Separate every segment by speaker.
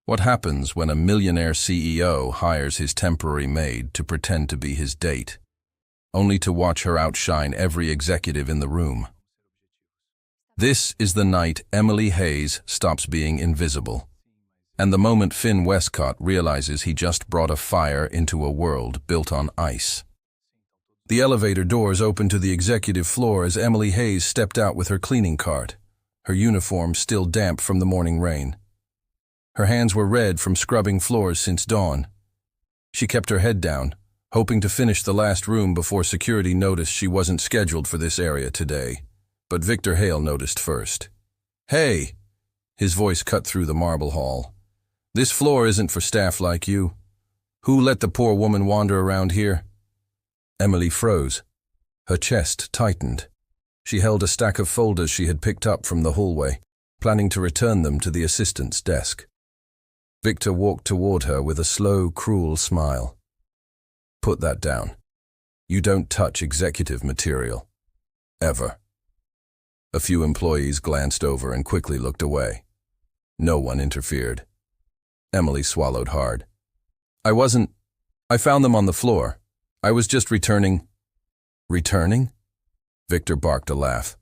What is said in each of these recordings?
Speaker 1: What happens when a millionaire CEO hires his temporary maid to pretend to be his date, only to watch her outshine every executive in the room? This is the night Emily Hayes stops being invisible, and the moment Finn Westcott realizes he just brought a fire into a world built on ice. The elevator doors opened to the executive floor as Emily Hayes stepped out with her cleaning cart, her uniform still damp from the morning rain. Her hands were red from scrubbing floors since dawn. She kept her head down, hoping to finish the last room before security noticed she wasn't scheduled for this area today. But Victor Hale noticed first. "Hey!" His voice cut through the marble hall. "This floor isn't for staff like you. Who let the poor woman wander around here?" Emily froze. Her chest tightened. She held a stack of folders she had picked up from the hallway, planning to return them to the assistant's desk. Victor walked toward her with a slow, cruel smile. "Put that down. You don't touch executive material. Ever." A few employees glanced over and quickly looked away. No one interfered. Emily swallowed hard. I found them on the floor. I was just returning." "Returning?" Victor barked a laugh.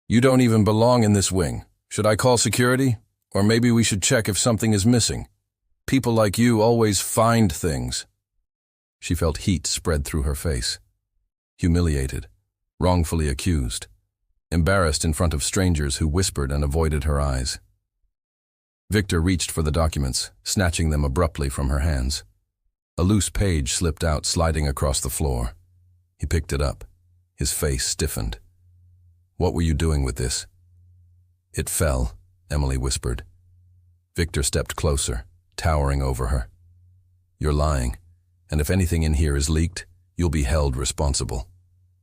Speaker 1: "You don't even belong in this wing. Should I call security? Or maybe we should check if something is missing. People like you always find things." She felt heat spread through her face. Humiliated, wrongfully accused, embarrassed in front of strangers who whispered and avoided her eyes. Victor reached for the documents, snatching them abruptly from her hands. A loose page slipped out, sliding across the floor. He picked it up. His face stiffened. "What were you doing with this?" "It fell," Emily whispered. Victor stepped closer, towering over her. "You're lying, and if anything in here is leaked, you'll be held responsible.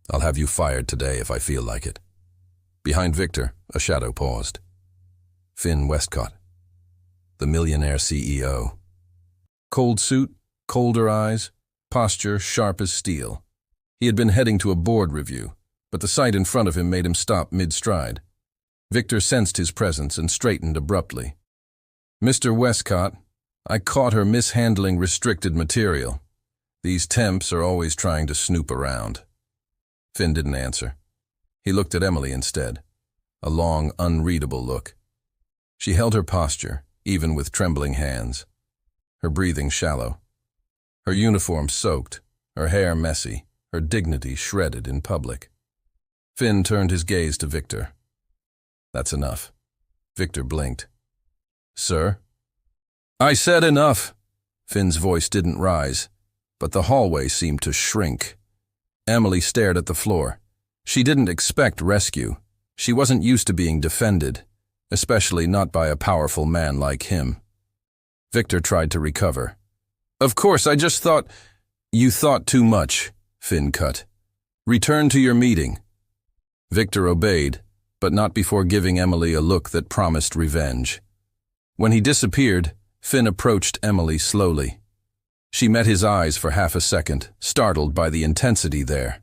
Speaker 1: I'll have you fired today if I feel like it." Behind Victor, a shadow paused. Finn Westcott, the millionaire CEO. Cold suit, colder eyes, posture sharp as steel. He had been heading to a board review, but the sight in front of him made him stop mid-stride. Victor sensed his presence and straightened abruptly. "Mr. Westcott, I caught her mishandling restricted material. These temps are always trying to snoop around." Finn didn't answer. He looked at Emily instead, a long, unreadable look. She held her posture, even with trembling hands, her breathing shallow, her uniform soaked, her hair messy, her dignity shredded in public. Finn turned his gaze to Victor. "That's enough." Victor blinked. "Sir?" "I said enough." Finn's voice didn't rise, but the hallway seemed to shrink. Emily stared at the floor. She didn't expect rescue. She wasn't used to being defended, especially not by a powerful man like him. Victor tried to recover. "Of course, I just thought—" "You thought too much," Finn cut. "Return to your meeting." Victor obeyed, but not before giving Emily a look that promised revenge. When he disappeared, Finn approached Emily slowly. She met his eyes for half a second, startled by the intensity there.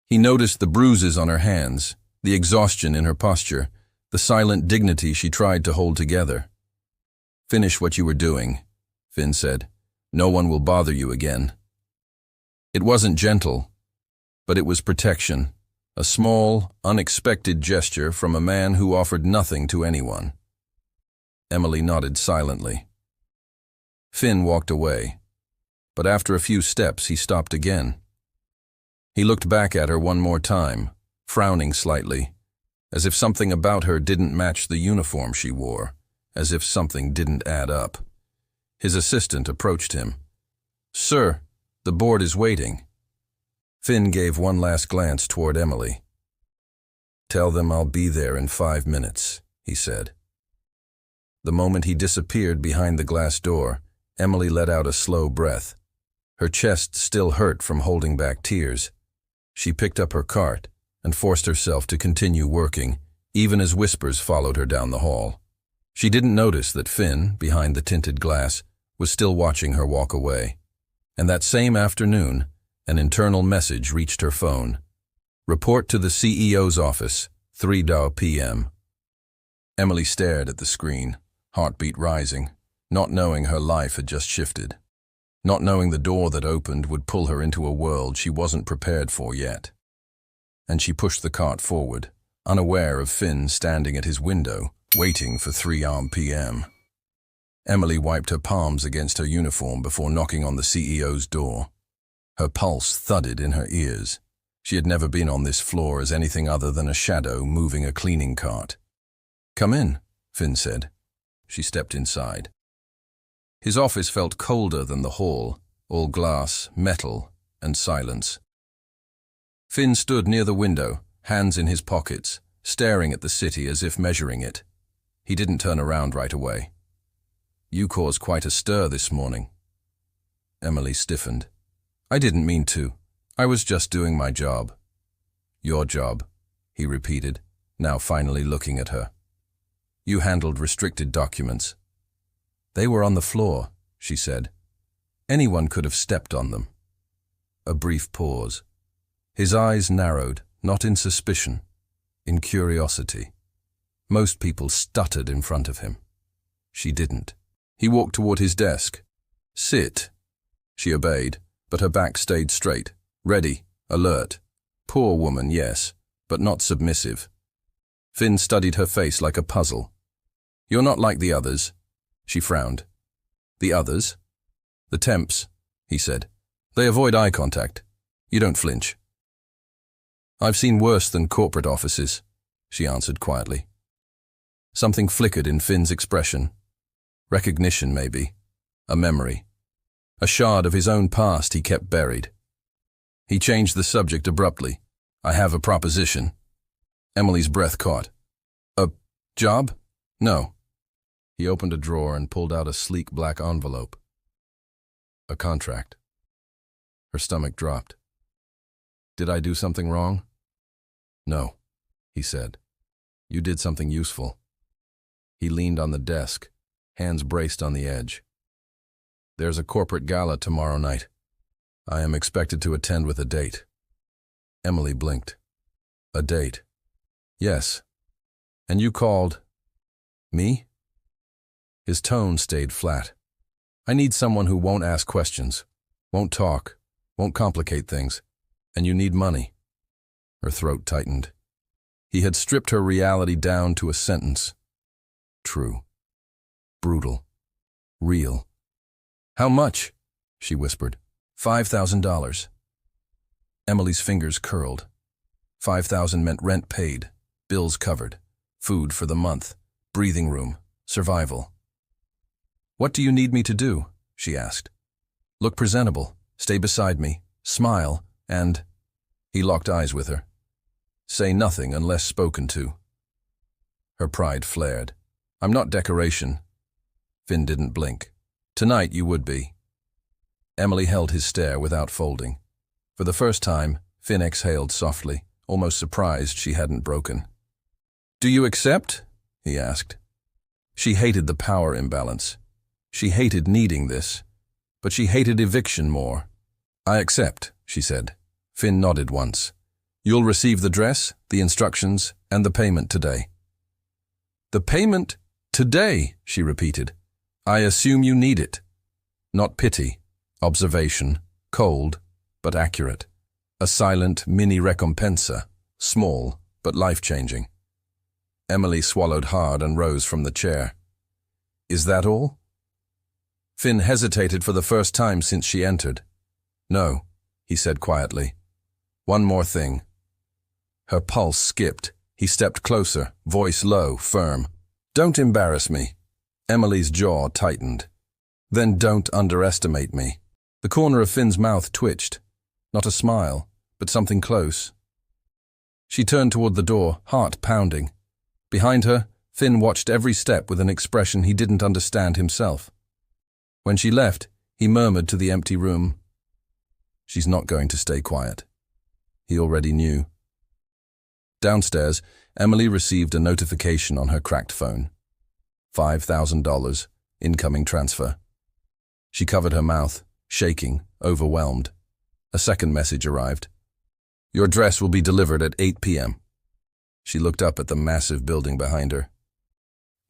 Speaker 1: He noticed the bruises on her hands, the exhaustion in her posture, the silent dignity she tried to hold together. "Finish what you were doing," Finn said. "No one will bother you again." It wasn't gentle, but it was protection, a small, unexpected gesture from a man who offered nothing to anyone. Emily nodded silently. Finn walked away, but after a few steps he stopped again. He looked back at her one more time, frowning slightly, as if something about her didn't match the uniform she wore, as if something didn't add up. His assistant approached him. "Sir, the board is waiting." Finn gave one last glance toward Emily. "Tell them I'll be there in 5 minutes," he said. The moment he disappeared behind the glass door, Emily let out a slow breath. Her chest still hurt from holding back tears. She picked up her cart and forced herself to continue working, even as whispers followed her down the hall. She didn't notice that Finn, behind the tinted glass, was still watching her walk away. And that same afternoon, an internal message reached her phone. "Report to the CEO's office, 3 p.m. Emily stared at the screen, heartbeat rising. not knowing her life had just shifted, not knowing the door that opened would pull her into a world she wasn't prepared for yet. And she pushed the cart forward, unaware of Finn standing at his window, waiting for 3 p.m. Emily wiped her palms against her uniform before knocking on the CEO's door. Her pulse thudded in her ears. She had never been on this floor as anything other than a shadow moving a cleaning cart. "Come in," Finn said. She stepped inside. His office felt colder than the hall, all glass, metal, and silence. Finn stood near the window, hands in his pockets, staring at the city as if measuring it. He didn't turn around right away. "You caused quite a stir this morning." Emily stiffened. "I didn't mean to. I was just doing my job." "Your job," he repeated, now finally looking at her. "You handled restricted documents." "They were on the floor," she said. "Anyone could have stepped on them." A brief pause. His eyes narrowed, not in suspicion, in curiosity. Most people stuttered in front of him. She didn't. He walked toward his desk. "Sit." She obeyed, but her back stayed straight, ready, alert. Poor woman, yes, but not submissive. Finn studied her face like a puzzle. "You're not like the others." She frowned. "The others?" "The temps," he said. "They avoid eye contact. You don't flinch." "I've seen worse than corporate offices," she answered quietly. Something flickered in Finn's expression. Recognition, maybe. A memory. A shard of his own past he kept buried. He changed the subject abruptly. "I have a proposition." Emily's breath caught. "A job?" "No." He opened a drawer and pulled out a sleek black envelope. "A contract." Her stomach dropped. "Did I do something wrong?" "No," he said. "You did something useful." He leaned on the desk, hands braced on the edge. "There's a corporate gala tomorrow night. I am expected to attend with a date." Emily blinked. "A date?" "Yes. And you called..." "Me?" His tone stayed flat. "I need someone who won't ask questions, won't talk, won't complicate things, and you need money." Her throat tightened. He had stripped her reality down to a sentence. True. Brutal. Real. "How much?" she whispered. $5,000. Emily's fingers curled. 5,000 meant rent paid, bills covered, food for the month, breathing room, survival. "What do you need me to do?" she asked. "Look presentable, stay beside me, smile, and..." He locked eyes with her. "Say nothing unless spoken to." Her pride flared. "I'm not decoration." Finn didn't blink. "Tonight you would be." Emily held his stare without folding. For the first time, Finn exhaled softly, almost surprised she hadn't broken. "Do you accept?" he asked. She hated the power imbalance. She hated needing this, but she hated eviction more. "I accept," she said. Finn nodded once. "You'll receive the dress, the instructions, and the payment today." "The payment today," she repeated. "I assume you need it." Not pity, observation, cold, but accurate. A silent mini recompensa, small, but life-changing. Emily swallowed hard and rose from the chair. "Is that all?" Finn hesitated for the first time since she entered. "No," he said quietly. "One more thing." Her pulse skipped. He stepped closer, voice low, firm. "Don't embarrass me." Emily's jaw tightened. "Then don't underestimate me." The corner of Finn's mouth twitched. Not a smile, but something close. She turned toward the door, heart pounding. Behind her, Finn watched every step with an expression he didn't understand himself. When she left, he murmured to the empty room, "She's not going to stay quiet." He already knew. Downstairs, Emily received a notification on her cracked phone. $5,000, incoming transfer. She covered her mouth, shaking, overwhelmed. A second message arrived. "Your dress will be delivered at 8 p.m. She looked up at the massive building behind her.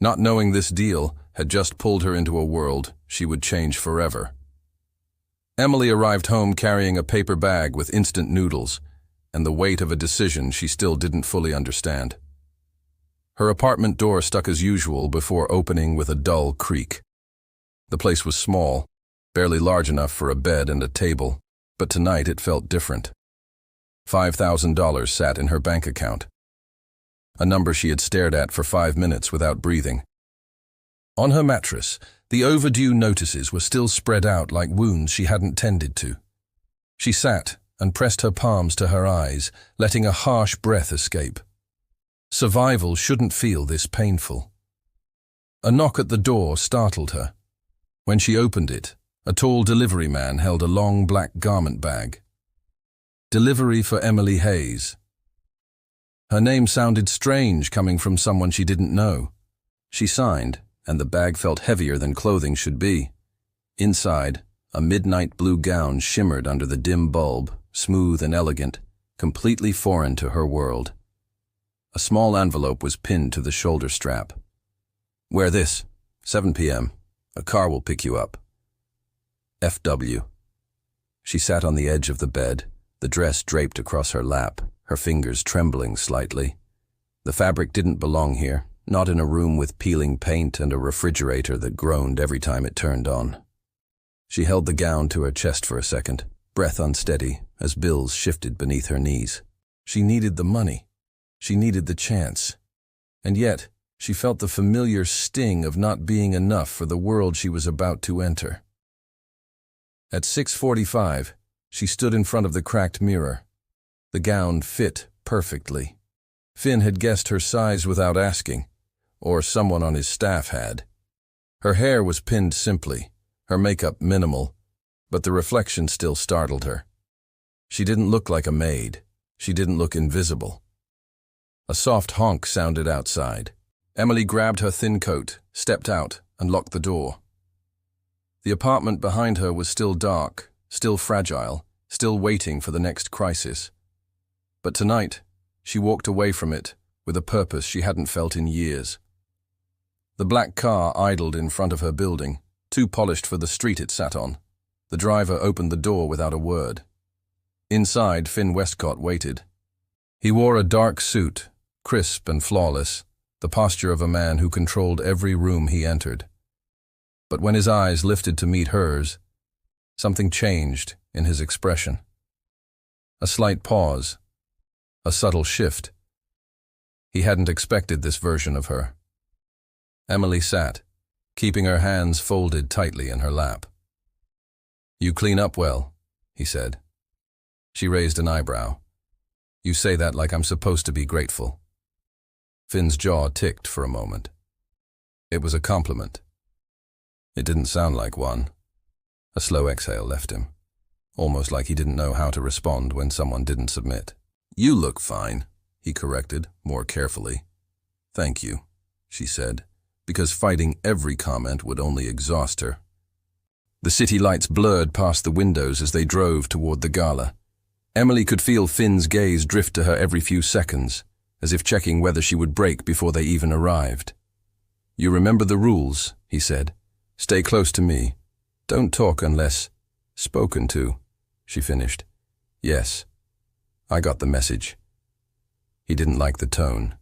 Speaker 1: Not knowing this deal had just pulled her into a world she would change forever. Emily arrived home carrying a paper bag with instant noodles and the weight of a decision she still didn't fully understand. Her apartment door stuck as usual before opening with a dull creak. The place was small, barely large enough for a bed and a table, but tonight it felt different. $5,000 sat in her bank account, a number she had stared at for 5 minutes without breathing. On her mattress, the overdue notices were still spread out like wounds she hadn't tended to. She sat and pressed her palms to her eyes, letting a harsh breath escape. Survival shouldn't feel this painful. A knock at the door startled her. When she opened it, a tall delivery man held a long black garment bag. Delivery for Emily Hayes. Her name sounded strange coming from someone she didn't know. She signed, and the bag felt heavier than clothing should be. Inside, a midnight blue gown shimmered under the dim bulb, smooth and elegant, completely foreign to her world. A small envelope was pinned to the shoulder strap. "Wear this. 7 p.m. A car will pick you up. F.W." She sat on the edge of the bed, the dress draped across her lap, her fingers trembling slightly. The fabric didn't belong here, not in a room with peeling paint and a refrigerator that groaned every time it turned on. She held the gown to her chest for a second, breath unsteady as bills shifted beneath her knees. She needed the money. She needed the chance. And yet, she felt the familiar sting of not being enough for the world she was about to enter. At 6:45, she stood in front of the cracked mirror. The gown fit perfectly. Finn had guessed her size without asking, or someone on his staff had. Her hair was pinned simply, her makeup minimal, but the reflection still startled her. She didn't look like a maid. She didn't look invisible. A soft honk sounded outside. Emily grabbed her thin coat, stepped out, and locked the door. The apartment behind her was still dark, still fragile, still waiting for the next crisis. But tonight, she walked away from it with a purpose she hadn't felt in years. The black car idled in front of her building, too polished for the street it sat on. The driver opened the door without a word. Inside, Finn Westcott waited. He wore a dark suit, crisp and flawless, the posture of a man who controlled every room he entered. But when his eyes lifted to meet hers, something changed in his expression. A slight pause, a subtle shift. He hadn't expected this version of her. Emily sat, keeping her hands folded tightly in her lap. "You clean up well," he said. She raised an eyebrow. "You say that like I'm supposed to be grateful." Finn's jaw ticked for a moment. It was a compliment. It didn't sound like one. A slow exhale left him, almost like he didn't know how to respond when someone didn't submit. "You look fine," he corrected, more carefully. "Thank you," she said, because fighting every comment would only exhaust her. The city lights blurred past the windows as they drove toward the Gala. Emily could feel Finn's gaze drift to her every few seconds, as if checking whether she would break before they even arrived. "You remember the rules," he said. "Stay close to me. Don't talk unless spoken to," she finished. "Yes, I got the message." He didn't like the tone.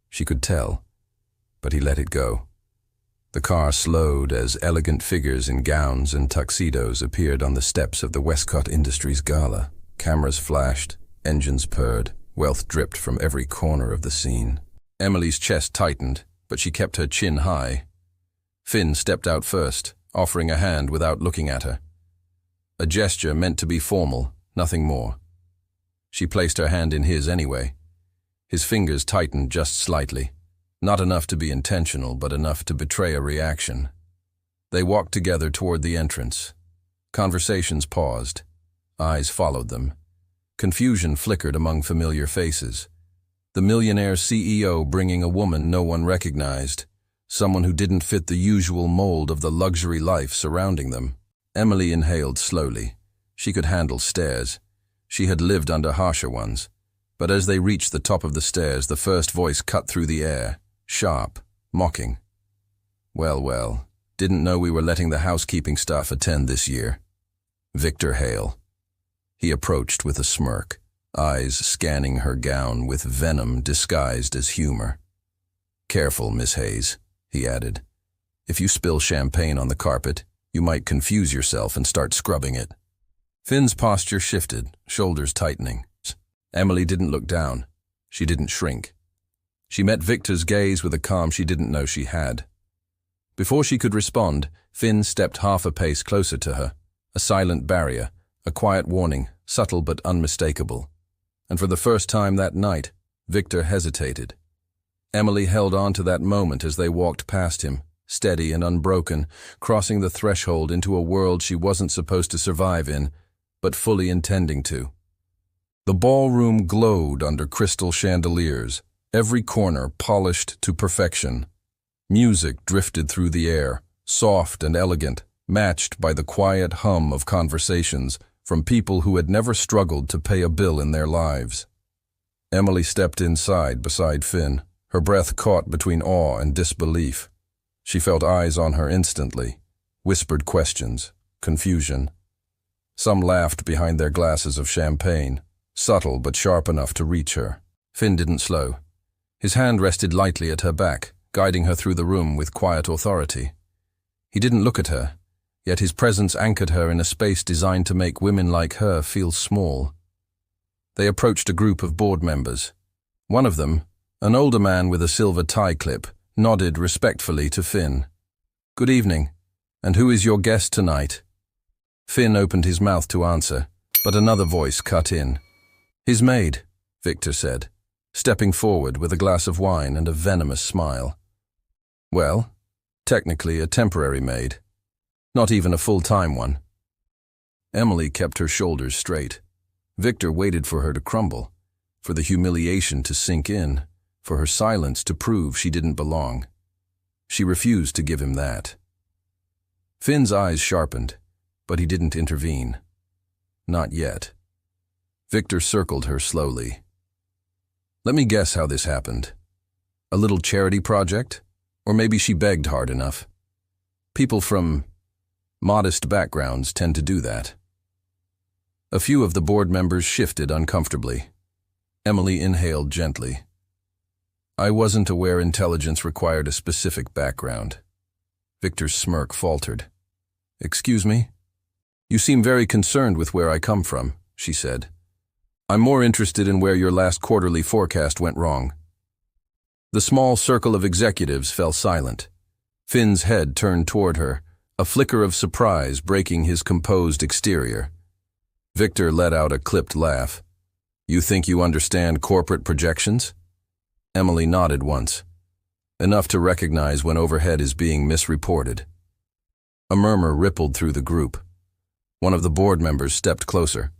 Speaker 1: She could tell, but he let it go. The car slowed as elegant figures in gowns and tuxedos appeared on the steps of the Westcott Industries Gala. Cameras flashed, engines purred, wealth dripped from every corner of the scene. Emily's chest tightened, but she kept her chin high. Finn stepped out first, offering a hand without looking at her. A gesture meant to be formal, nothing more. She placed her hand in his anyway. His fingers tightened just slightly, not enough to be intentional, but enough to betray a reaction. They walked together toward the entrance. Conversations paused. Eyes followed them. Confusion flickered among familiar faces. The millionaire CEO bringing a woman no one recognized, someone who didn't fit the usual mold of the luxury life surrounding them. Emily inhaled slowly. She could handle stairs. She had lived under harsher ones. But as they reached the top of the stairs, the first voice cut through the air, sharp, mocking. Well, didn't know we were letting the housekeeping staff attend this year. Victor Hale. He approached with a smirk, eyes scanning her gown with venom disguised as humor. Careful, Miss Hayes, he added. If you spill champagne on the carpet, you might confuse yourself and start scrubbing it. Finn's posture shifted, shoulders tightening. Emily didn't look down. She didn't shrink. She met Victor's gaze with a calm she didn't know she had. Before she could respond, Finn stepped half a pace closer to her, a silent barrier, a quiet warning, subtle but unmistakable. And for the first time that night, Victor hesitated. Emily held on to that moment as they walked past him, steady and unbroken, crossing the threshold into a world she wasn't supposed to survive in, but fully intending to. The ballroom glowed under crystal chandeliers, every corner polished to perfection. Music drifted through the air, soft and elegant, matched by the quiet hum of conversations from people who had never struggled to pay a bill in their lives. Emily stepped inside beside Finn, her breath caught between awe and disbelief. She felt eyes on her instantly, whispered questions, confusion. Some laughed behind their glasses of champagne, subtle but sharp enough to reach her. Finn didn't slow. His hand rested lightly at her back, guiding her through the room with quiet authority. He didn't look at her, yet his presence anchored her in a space designed to make women like her feel small. They approached a group of board members. One of them, an older man with a silver tie clip, nodded respectfully to Finn. "Good evening, and who is your guest tonight?" Finn opened his mouth to answer, but another voice cut in. "His maid," Victor said, stepping forward with a glass of wine and a venomous smile. "Well, technically a temporary maid. Not even a full-time one." Emily kept her shoulders straight. Victor waited for her to crumble, for the humiliation to sink in, for her silence to prove she didn't belong. She refused to give him that. Finn's eyes sharpened, but he didn't intervene. Not yet. Victor circled her slowly. "Let me guess how this happened. A little charity project? Or maybe she begged hard enough. People from modest backgrounds tend to do that." A few of the board members shifted uncomfortably. Emily inhaled gently. "I wasn't aware intelligence required a specific background." Victor's smirk faltered. "Excuse me? You seem very concerned with where I come from," she said. "I'm more interested in where your last quarterly forecast went wrong." The small circle of executives fell silent. Finn's head turned toward her, a flicker of surprise breaking his composed exterior. Victor let out a clipped laugh. "You think you understand corporate projections?" Emily nodded once, enough to recognize when overhead is being misreported. A murmur rippled through the group. One of the board members stepped closer.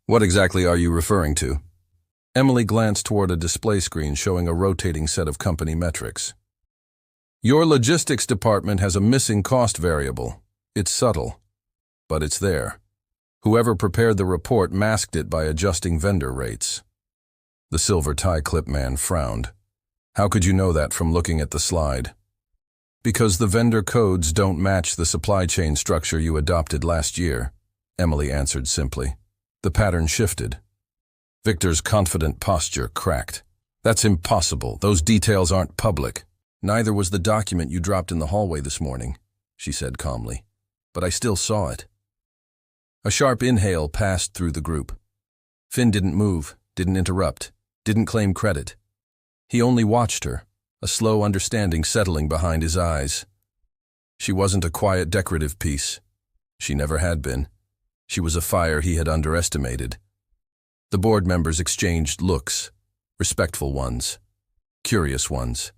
Speaker 1: "What exactly are you referring to?" Emily glanced toward a display screen showing a rotating set of company metrics. "Your logistics department has a missing cost variable. It's subtle, but it's there. Whoever prepared the report masked it by adjusting vendor rates." The silver tie clip man frowned. "How could you know that from looking at the slide?" "Because the vendor codes don't match the supply chain structure you adopted last year," Emily answered simply. The pattern shifted. Victor's confident posture cracked. "That's impossible. Those details aren't public." "Neither was the document you dropped in the hallway this morning," she said calmly. "But I still saw it." A sharp inhale passed through the group. Finn didn't move, didn't interrupt, didn't claim credit. He only watched her, a slow understanding settling behind his eyes. She wasn't a quiet decorative piece. She never had been. She was a fire he had underestimated. The board members exchanged looks, respectful ones, curious ones.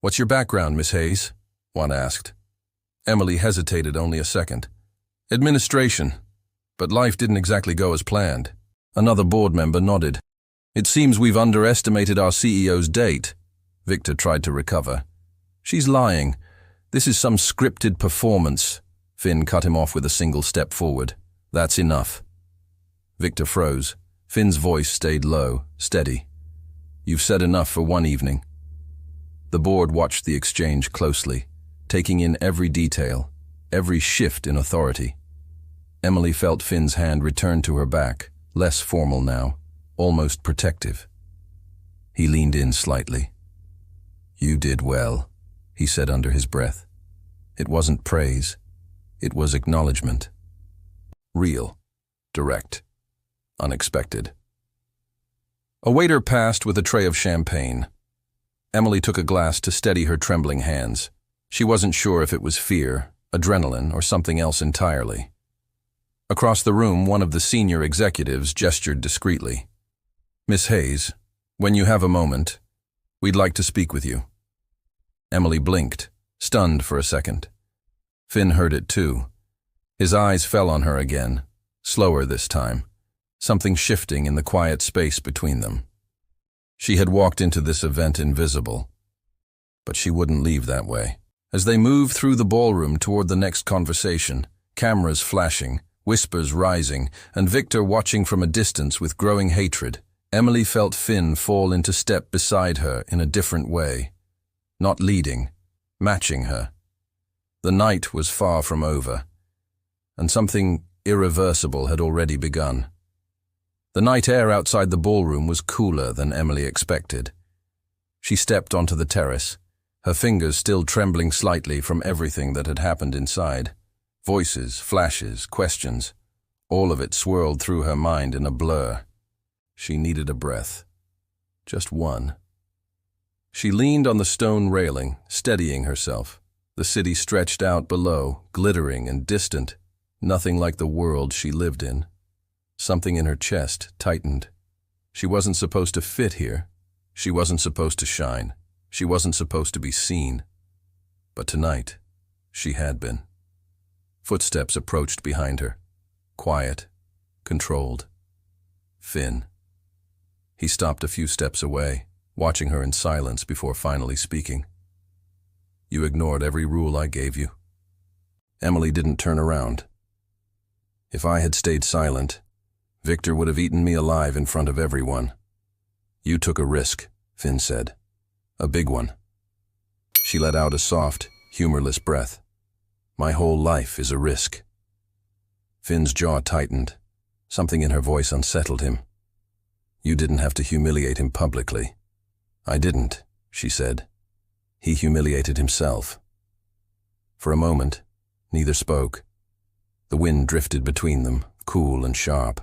Speaker 1: "What's your background, Miss Hayes?" one asked. Emily hesitated only a second. "Administration, but life didn't exactly go as planned." Another board member nodded. "It seems we've underestimated our CEO's date." Victor tried to recover. "She's lying. This is some scripted performance." Finn cut him off with a single step forward. "That's enough." Victor froze. Finn's voice stayed low, steady. "You've said enough for one evening." The board watched the exchange closely. taking in every detail, every shift in authority. Emily felt Finn's hand return to her back, less formal now, almost protective. He leaned in slightly. "You did well," he said under his breath. It wasn't praise. It was acknowledgement. Real, direct, unexpected. A waiter passed with a tray of champagne. Emily took a glass to steady her trembling hands. She wasn't sure if it was fear, adrenaline, or something else entirely. Across the room, one of the senior executives gestured discreetly. "Miss Hayes, when you have a moment, we'd like to speak with you." Emily blinked, stunned for a second. Finn heard it too. His eyes fell on her again, slower this time, something shifting in the quiet space between them. She had walked into this event invisible, but she wouldn't leave that way. As they moved through the ballroom toward the next conversation, cameras flashing, whispers rising, and Victor watching from a distance with growing hatred, Emily felt Finn fall into step beside her in a different way. Not leading, matching her. The night was far from over, and something irreversible had already begun. The night air outside the ballroom was cooler than Emily expected. She stepped onto the terrace, her fingers still trembling slightly from everything that had happened inside. Voices, flashes, questions, all of it swirled through her mind in a blur. She needed a breath. Just one. She leaned on the stone railing, steadying herself. The city stretched out below, glittering and distant, nothing like the world she lived in. Something in her chest tightened. She wasn't supposed to fit here. She wasn't supposed to shine. She wasn't supposed to be seen. But tonight, she had been. Footsteps approached behind her. Quiet, controlled. Finn. He stopped a few steps away, watching her in silence before finally speaking. "You ignored every rule I gave you." Emily didn't turn around. "If I had stayed silent, Victor would have eaten me alive in front of everyone." "You took a risk," Finn said. "A big one." She let out a soft, humorless breath. "My whole life is a risk." Finn's jaw tightened. Something in her voice unsettled him. "You didn't have to humiliate him publicly." "I didn't," she said. "He humiliated himself." For a moment, neither spoke. The wind drifted between them, cool and sharp.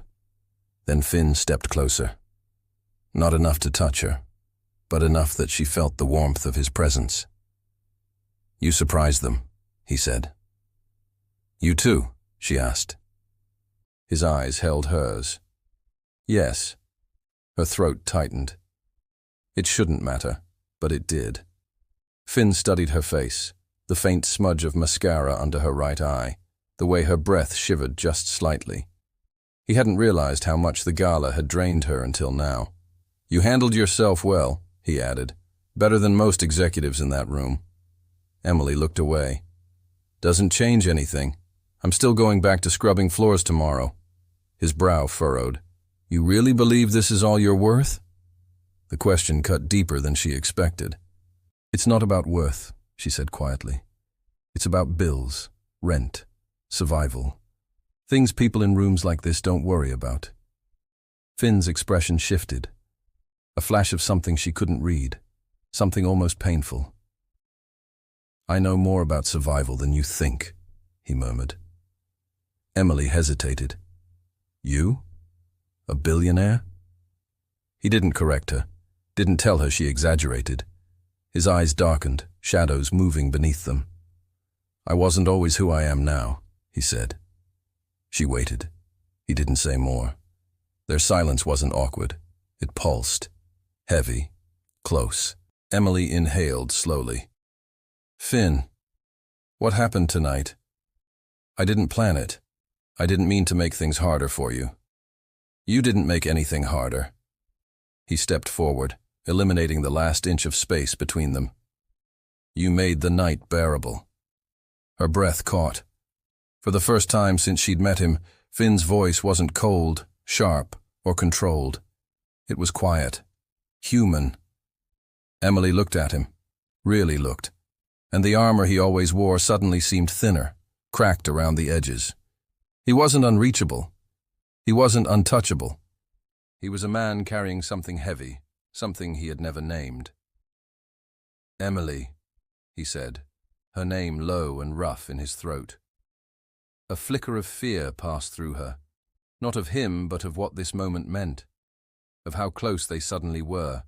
Speaker 1: Then Finn stepped closer. Not enough to touch her, but enough that she felt the warmth of his presence. "You surprised them," he said. "You too?" she asked. His eyes held hers. "Yes." Her throat tightened. It shouldn't matter, but it did. Finn studied her face, the faint smudge of mascara under her right eye, the way her breath shivered just slightly. He hadn't realized how much the gala had drained her until now. "You handled yourself well," he added. "Better than most executives in that room." Emily looked away. "Doesn't change anything. I'm still going back to scrubbing floors tomorrow." His brow furrowed. "You really believe this is all you're worth?" The question cut deeper than she expected. "It's not about worth," she said quietly. "It's about bills, rent, survival. Things people in rooms like this don't worry about." Finn's expression shifted. A flash of something she couldn't read, something almost painful. "I know more about survival than you think," he murmured. Emily hesitated. "You? A billionaire?" He didn't correct her, didn't tell her she exaggerated. His eyes darkened, shadows moving beneath them. "I wasn't always who I am now," he said. She waited. He didn't say more. Their silence wasn't awkward. It pulsed. Heavy. Close. Emily inhaled slowly. "Finn, what happened tonight? I didn't plan it. I didn't mean to make things harder for you." "You didn't make anything harder." He stepped forward, eliminating the last inch of space between them. "You made the night bearable." Her breath caught. For the first time since she'd met him, Finn's voice wasn't cold, sharp, or controlled. It was quiet. Human. Emily looked at him. Really looked. and the armor he always wore suddenly seemed thinner, cracked around the edges. He wasn't unreachable. He wasn't untouchable. He was a man carrying something heavy, something he had never named. "Emily," he said, her name low and rough in his throat. A flicker of fear passed through her, not of him but of what this moment meant, of how close they suddenly were,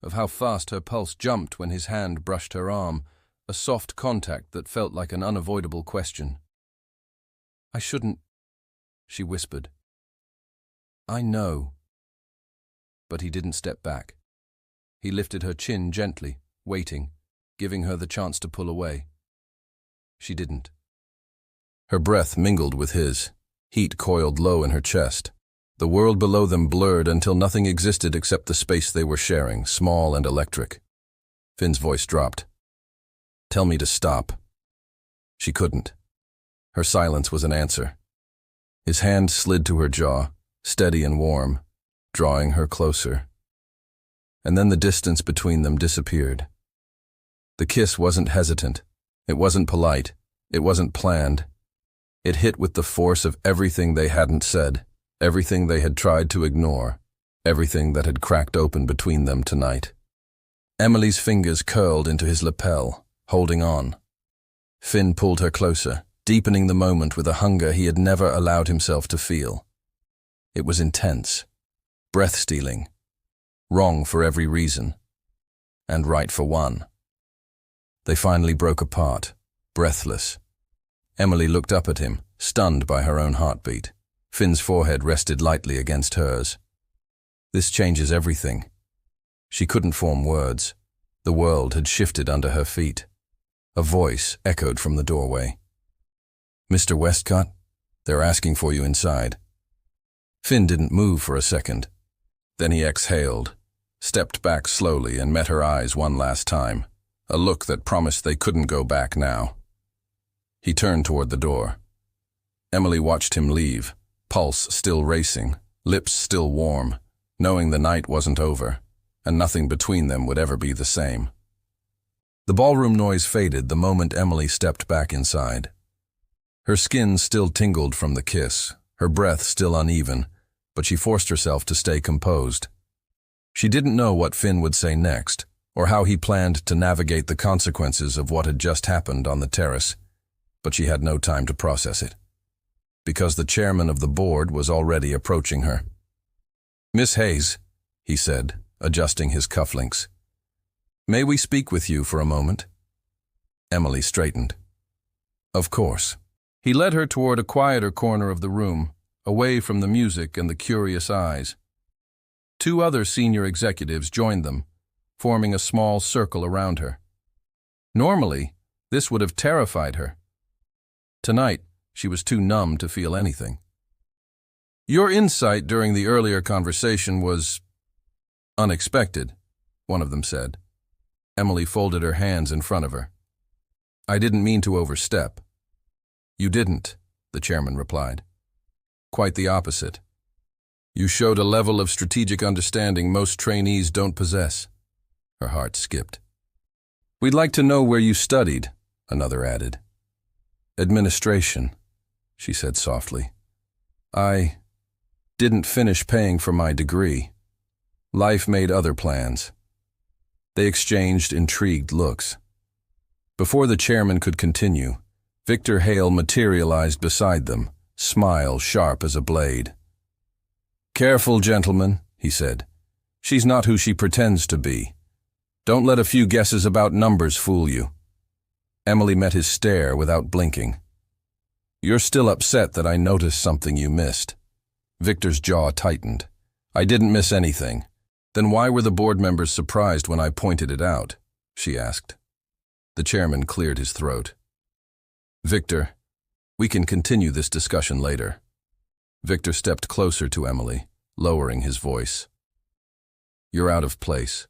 Speaker 1: of how fast her pulse jumped when his hand brushed her arm, a soft contact that felt like an unavoidable question. "I shouldn't," she whispered. "I know." But he didn't step back. He lifted her chin gently, waiting, giving her the chance to pull away. She didn't. Her breath mingled with his. Heat coiled low in her chest. The world below them blurred until nothing existed except the space they were sharing, small and electric. Finn's voice dropped. "Tell me to stop." She couldn't. Her silence was an answer. His hand slid to her jaw, steady and warm, drawing her closer. And then the distance between them disappeared. The kiss wasn't hesitant. It wasn't polite. It wasn't planned. It hit with the force of everything they hadn't said, everything they had tried to ignore, everything that had cracked open between them tonight. Emily's fingers curled into his lapel, holding on. Finn pulled her closer, deepening the moment with a hunger he had never allowed himself to feel. It was intense, breath-stealing, wrong for every reason, and right for one. They finally broke apart, breathless. Emily looked up at him, stunned by her own heartbeat. Finn's forehead rested lightly against hers. This changes everything. She couldn't form words. The world had shifted under her feet. A voice echoed from the doorway. "Mr. Westcott, they're asking for you inside." Finn didn't move for a second. Then he exhaled, stepped back slowly and met her eyes one last time, a look that promised they couldn't go back now. He turned toward the door. Emily watched him leave, pulse still racing, lips still warm, knowing the night wasn't over, and nothing between them would ever be the same. The ballroom noise faded the moment Emily stepped back inside. Her skin still tingled from the kiss, her breath still uneven, but she forced herself to stay composed. She didn't know what Finn would say next, or how he planned to navigate the consequences of what had just happened on the terrace, but she had no time to process it, because the chairman of the board was already approaching her. "Miss Hayes," he said, adjusting his cufflinks. "May we speak with you for a moment?" Emily straightened. "Of course." He led her toward a quieter corner of the room, away from the music and the curious eyes. Two other senior executives joined them, forming a small circle around her. Normally, this would have terrified her. Tonight, she was too numb to feel anything. "Your insight during the earlier conversation was unexpected," one of them said. Emily folded her hands in front of her. "I didn't mean to overstep." "You didn't," the chairman replied. "Quite the opposite. You showed a level of strategic understanding most trainees don't possess." Her heart skipped. "We'd like to know where you studied," another added. "Administration," she said softly. "I didn't finish paying for my degree. Life made other plans." They exchanged intrigued looks. Before the chairman could continue, Victor Hale materialized beside them, smile sharp as a blade. "Careful, gentlemen," he said. "She's not who she pretends to be. Don't let a few guesses about numbers fool you." Emily met his stare without blinking. "You're still upset that I noticed something you missed." Victor's jaw tightened. "I didn't miss anything." "Then why were the board members surprised when I pointed it out?" she asked. The chairman cleared his throat. "Victor, we can continue this discussion later." Victor stepped closer to Emily, lowering his voice. "You're out of place.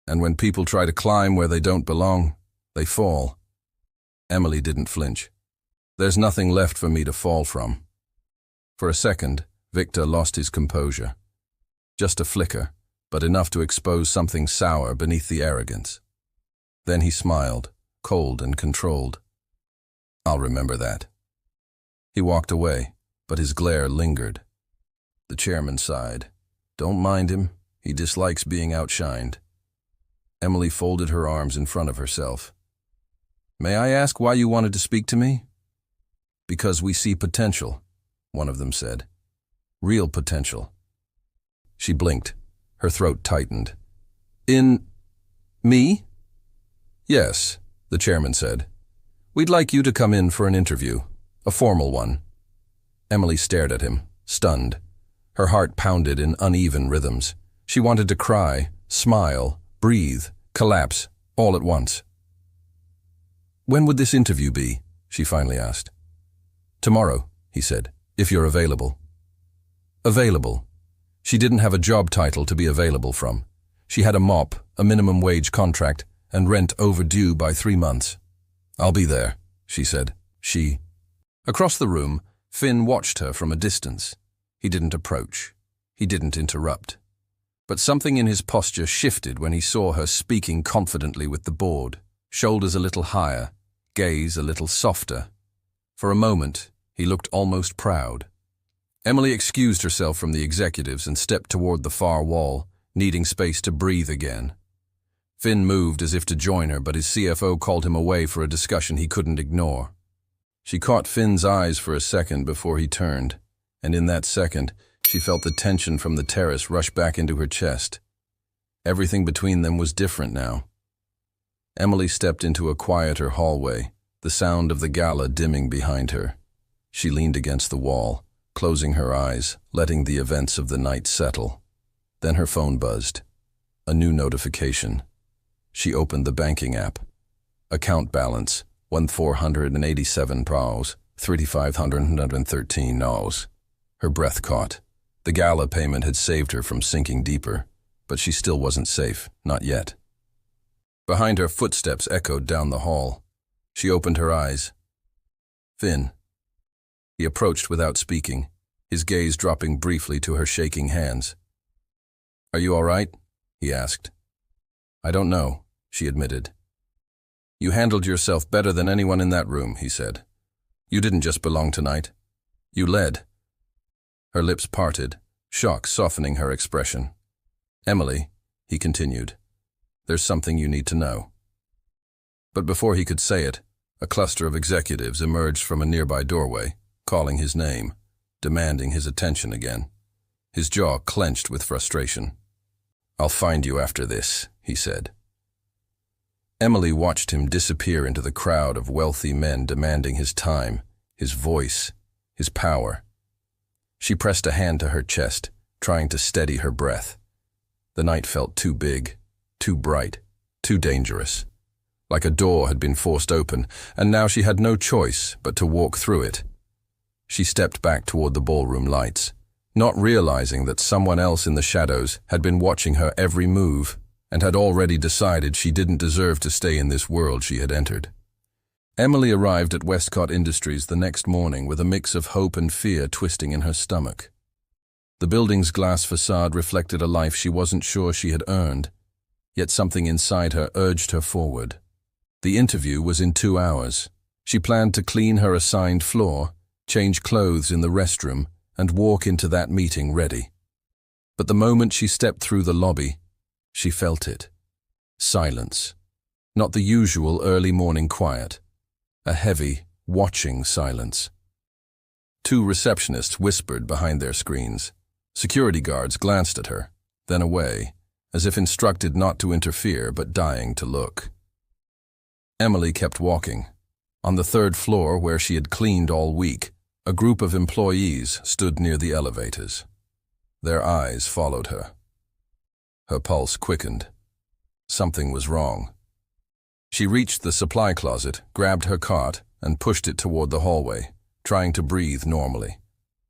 Speaker 1: And when people try to climb where they don't belong, they fall." Emily didn't flinch. "There's nothing left for me to fall from." For a second, Victor lost his composure. Just a flicker, but enough to expose something sour beneath the arrogance. Then he smiled, cold and controlled. "I'll remember that." He walked away, but his glare lingered. The chairman sighed. "Don't mind him. He dislikes being outshined." Emily folded her arms in front of herself. "May I ask why you wanted to speak to me?" "Because we see potential," one of them said. "Real potential." She blinked. Her throat tightened. "In me?" "Yes," the chairman said. "We'd like you to come in for an interview, a formal one." Emily stared at him, stunned. Her heart pounded in uneven rhythms. She wanted to cry, smile, breathe, collapse, all at once. "When would this interview be?" she finally asked. "Tomorrow," he said, "if you're available." Available. She didn't have a job title to be available from. She had a mop, a minimum wage contract, and rent overdue by 3 months. "I'll be there," she said. Across the room, Finn watched her from a distance. He didn't approach. He didn't interrupt. But something in his posture shifted when he saw her speaking confidently with the board, shoulders a little higher, gaze a little softer. For a moment, he looked almost proud. Emily excused herself from the executives and stepped toward the far wall, needing space to breathe again. Finn moved as if to join her, but his CFO called him away for a discussion he couldn't ignore. She caught Finn's eyes for a second before he turned, and in that second, she felt the tension from the terrace rush back into her chest. Everything between them was different now. Emily stepped into a quieter hallway, the sound of the Gala dimming behind her. She leaned against the wall, closing her eyes, letting the events of the night settle. Then her phone buzzed. A new notification. She opened the banking app. Account balance, £1,487, 3,513 nows. Her breath caught. The Gala payment had saved her from sinking deeper, but she still wasn't safe, not yet. Behind her, footsteps echoed down the hall. She opened her eyes. "Finn." He approached without speaking, his gaze dropping briefly to her shaking hands. "Are you all right?" he asked. "I don't know," she admitted. "You handled yourself better than anyone in that room," he said. "You didn't just belong tonight. You led." Her lips parted, shock softening her expression. "Emily," he continued, "there's something you need to know." But before he could say it, a cluster of executives emerged from a nearby doorway, calling his name, demanding his attention again. His jaw clenched with frustration. "I'll find you after this," he said. Emily watched him disappear into the crowd of wealthy men demanding his time, his voice, his power. She pressed a hand to her chest, trying to steady her breath. The night felt too big, too bright, too dangerous. Like a door had been forced open, and now she had no choice but to walk through it. She stepped back toward the ballroom lights, not realizing that someone else in the shadows had been watching her every move and had already decided she didn't deserve to stay in this world she had entered. Emily arrived at Westcott Industries the next morning with a mix of hope and fear twisting in her stomach. The building's glass facade reflected a life she wasn't sure she had earned, yet something inside her urged her forward. The interview was in 2 hours. She planned to clean her assigned floor, change clothes in the restroom, and walk into that meeting ready. But the moment she stepped through the lobby, she felt it. Silence. Not the usual early morning quiet. A heavy, watching silence. 2 receptionists whispered behind their screens. Security guards glanced at her, then away, as if instructed not to interfere but dying to look. Emily kept walking. On the 3rd floor, where she had cleaned all week, a group of employees stood near the elevators. Their eyes followed her. Her pulse quickened. Something was wrong. She reached the supply closet, grabbed her cart, and pushed it toward the hallway, trying to breathe normally.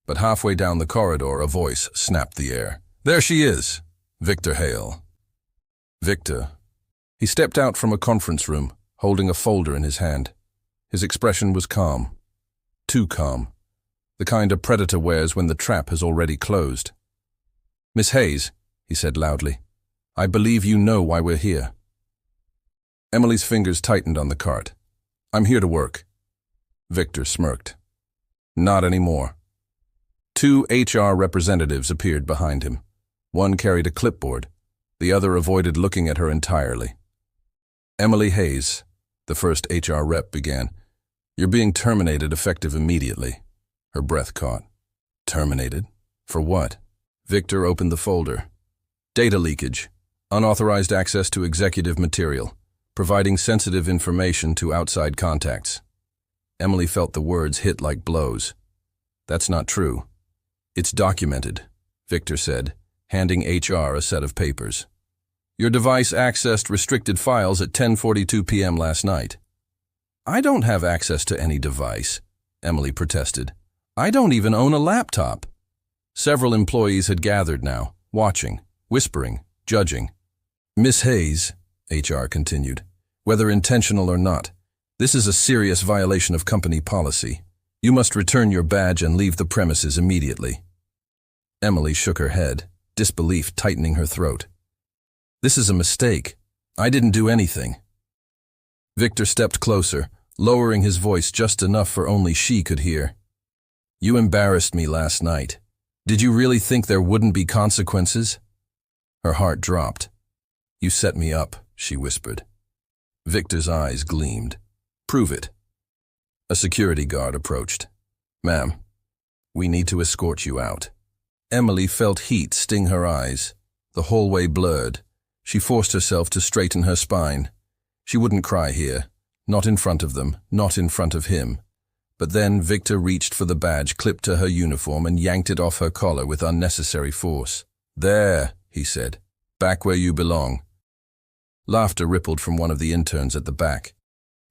Speaker 1: But halfway down the corridor, a voice snapped the air. "There she is! Victor Hale." Victor. He stepped out from a conference room, holding a folder in his hand. His expression was calm. Too calm. The kind a predator wears when the trap has already closed. "Miss Hayes," he said loudly, "I believe you know why we're here." Emily's fingers tightened on the cart. "I'm here to work." Victor smirked. "Not anymore." Two HR representatives appeared behind him. One carried a clipboard. The other avoided looking at her entirely. "Emily Hayes," the first HR rep began. "You're being terminated effective immediately." Her breath caught. "Terminated? For what?" Victor opened the folder. "Data leakage. Unauthorized access to executive material. Providing sensitive information to outside contacts." Emily felt the words hit like blows. "That's not true." "It's documented," Victor said, handing HR a set of papers. "Your device accessed restricted files at 10:42 p.m. last night." "I don't have access to any device," Emily protested. "I don't even own a laptop." Several employees had gathered now, watching, whispering, judging. "Miss Hayes," HR continued, "whether intentional or not, this is a serious violation of company policy. You must return your badge and leave the premises immediately." Emily shook her head, disbelief tightening her throat. "This is a mistake. I didn't do anything." Victor stepped closer, lowering his voice just enough for only she could hear. "You embarrassed me last night. Did you really think there wouldn't be consequences?" Her heart dropped. "You set me up," she whispered. Victor's eyes gleamed. "Prove it." A security guard approached. "Ma'am, we need to escort you out." Emily felt heat sting her eyes. The hallway blurred. She forced herself to straighten her spine. She wouldn't cry here. Not in front of them, not in front of him. But then Victor reached for the badge clipped to her uniform and yanked it off her collar with unnecessary force. "There," he said. "Back where you belong." Laughter rippled from one of the interns at the back.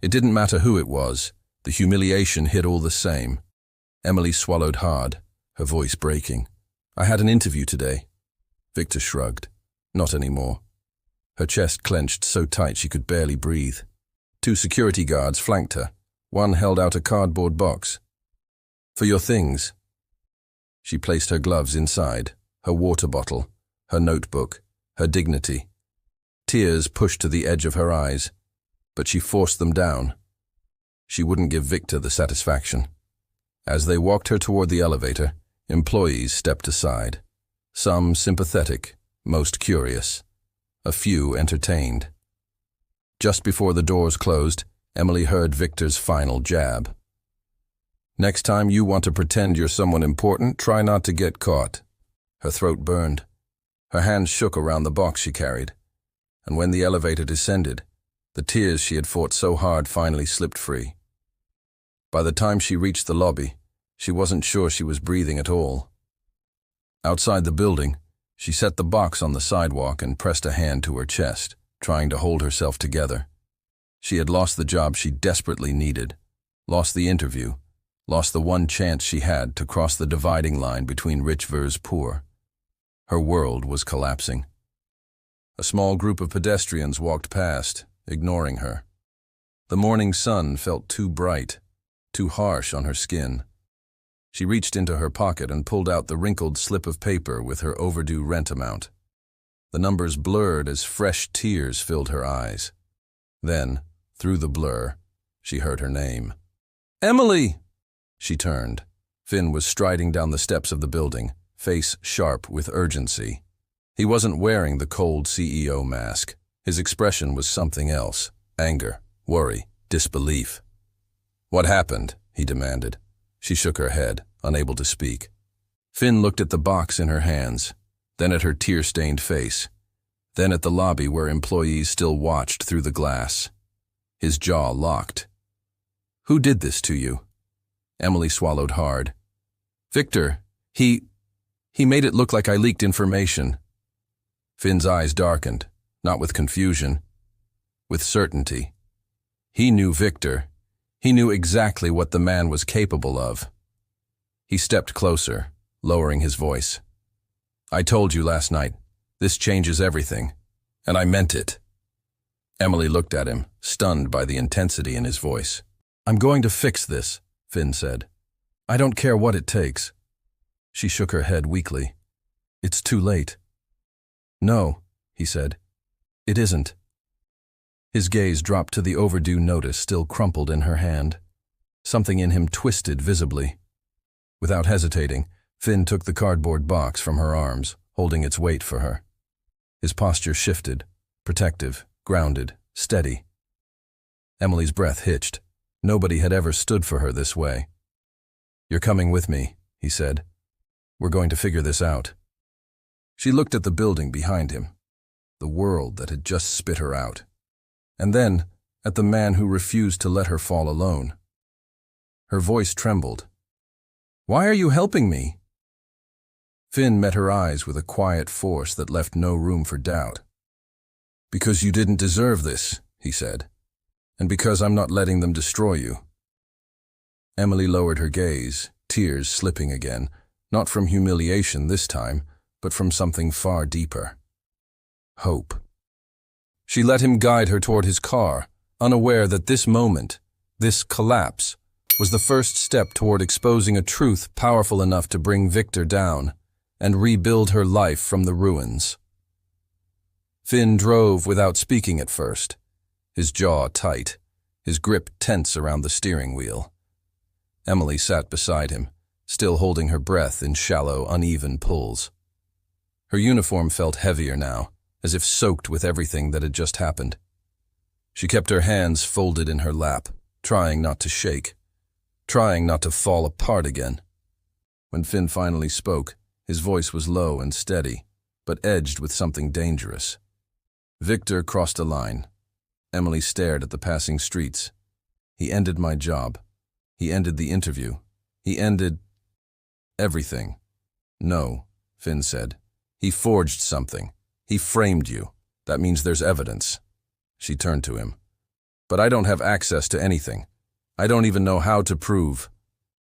Speaker 1: It didn't matter who it was. The humiliation hit all the same. Emily swallowed hard, her voice breaking. "I had an interview today." Victor shrugged. "Not anymore." Her chest clenched so tight she could barely breathe. Two security guards flanked her. One held out a cardboard box. "For your things." She placed her gloves inside, her water bottle, her notebook, her dignity. Tears pushed to the edge of her eyes, but she forced them down. She wouldn't give Victor the satisfaction. As they walked her toward the elevator, employees stepped aside. Some sympathetic, most curious. A few entertained. Just before the doors closed, Emily heard Victor's final jab. "Next time you want to pretend you're someone important, try not to get caught." Her throat burned. Her hands shook around the box she carried. And when the elevator descended, the tears she had fought so hard finally slipped free. By the time she reached the lobby, she wasn't sure she was breathing at all. Outside the building, she set the box on the sidewalk and pressed a hand to her chest, trying to hold herself together. She had lost the job she desperately needed, lost the interview, lost the one chance she had to cross the dividing line between rich versus poor. Her world was collapsing. A small group of pedestrians walked past, ignoring her. The morning sun felt too bright, too harsh on her skin. She reached into her pocket and pulled out the wrinkled slip of paper with her overdue rent amount. The numbers blurred as fresh tears filled her eyes. Then, through the blur, she heard her name. "Emily!" She turned. Finn was striding down the steps of the building, face sharp with urgency. He wasn't wearing the cold CEO mask. His expression was something else. Anger, worry, disbelief. "What happened?" he demanded. She shook her head, unable to speak. Finn looked at the box in her hands, then at her tear-stained face, then at the lobby where employees still watched through the glass. His jaw locked. "Who did this to you?" Emily swallowed hard. "Victor, he made it look like I leaked information." Finn's eyes darkened, not with confusion, with certainty. He knew Victor. He knew exactly what the man was capable of. He stepped closer, lowering his voice. "I told you last night, this changes everything, and I meant it." Emily looked at him, stunned by the intensity in his voice. "I'm going to fix this," Finn said. "I don't care what it takes." She shook her head weakly. "It's too late." "No," he said. "It isn't." His gaze dropped to the overdue notice still crumpled in her hand. Something in him twisted visibly. Without hesitating, Finn took the cardboard box from her arms, holding its weight for her. His posture shifted, protective, grounded, steady. Emily's breath hitched. Nobody had ever stood for her this way. "You're coming with me," he said. "We're going to figure this out." She looked at the building behind him, the world that had just spit her out, and then at the man who refused to let her fall alone. Her voice trembled. "Why are you helping me?" Finn met her eyes with a quiet force that left no room for doubt. "Because you didn't deserve this," he said, "and because I'm not letting them destroy you." Emily lowered her gaze, tears slipping again, not from humiliation this time, but from something far deeper. Hope. She let him guide her toward his car, unaware that this moment, this collapse, was the first step toward exposing a truth powerful enough to bring Victor down and rebuild her life from the ruins. Finn drove without speaking at first, his jaw tight, his grip tense around the steering wheel. Emily sat beside him, still holding her breath in shallow, uneven pulls. Her uniform felt heavier now, as if soaked with everything that had just happened. She kept her hands folded in her lap, trying not to shake, trying not to fall apart again. When Finn finally spoke, his voice was low and steady, but edged with something dangerous. Victor crossed a line. Emily stared at the passing streets. He ended my job. He ended the interview. He ended everything. "No," Finn said. "He forged something. He framed you. That means there's evidence." She turned to him. "But I don't have access to anything. I don't even know how to prove."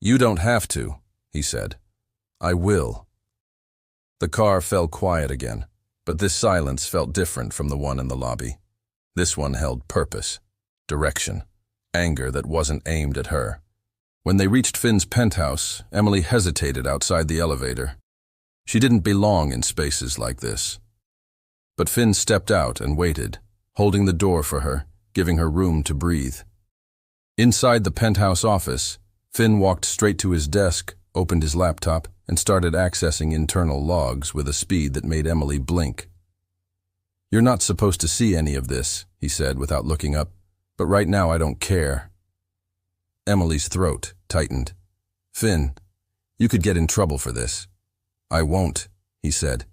Speaker 1: "You don't have to," he said. "I will." The car fell quiet again, but this silence felt different from the one in the lobby. This one held purpose, direction, anger that wasn't aimed at her. When they reached Finn's penthouse, Emily hesitated outside the elevator. She didn't belong in spaces like this. But Finn stepped out and waited, holding the door for her, giving her room to breathe. Inside the penthouse office, Finn walked straight to his desk, opened his laptop, and started accessing internal logs with a speed that made Emily blink. "You're not supposed to see any of this," he said without looking up, "but right now I don't care." Emily's throat tightened. "Finn, you could get in trouble for this." "I won't," he said.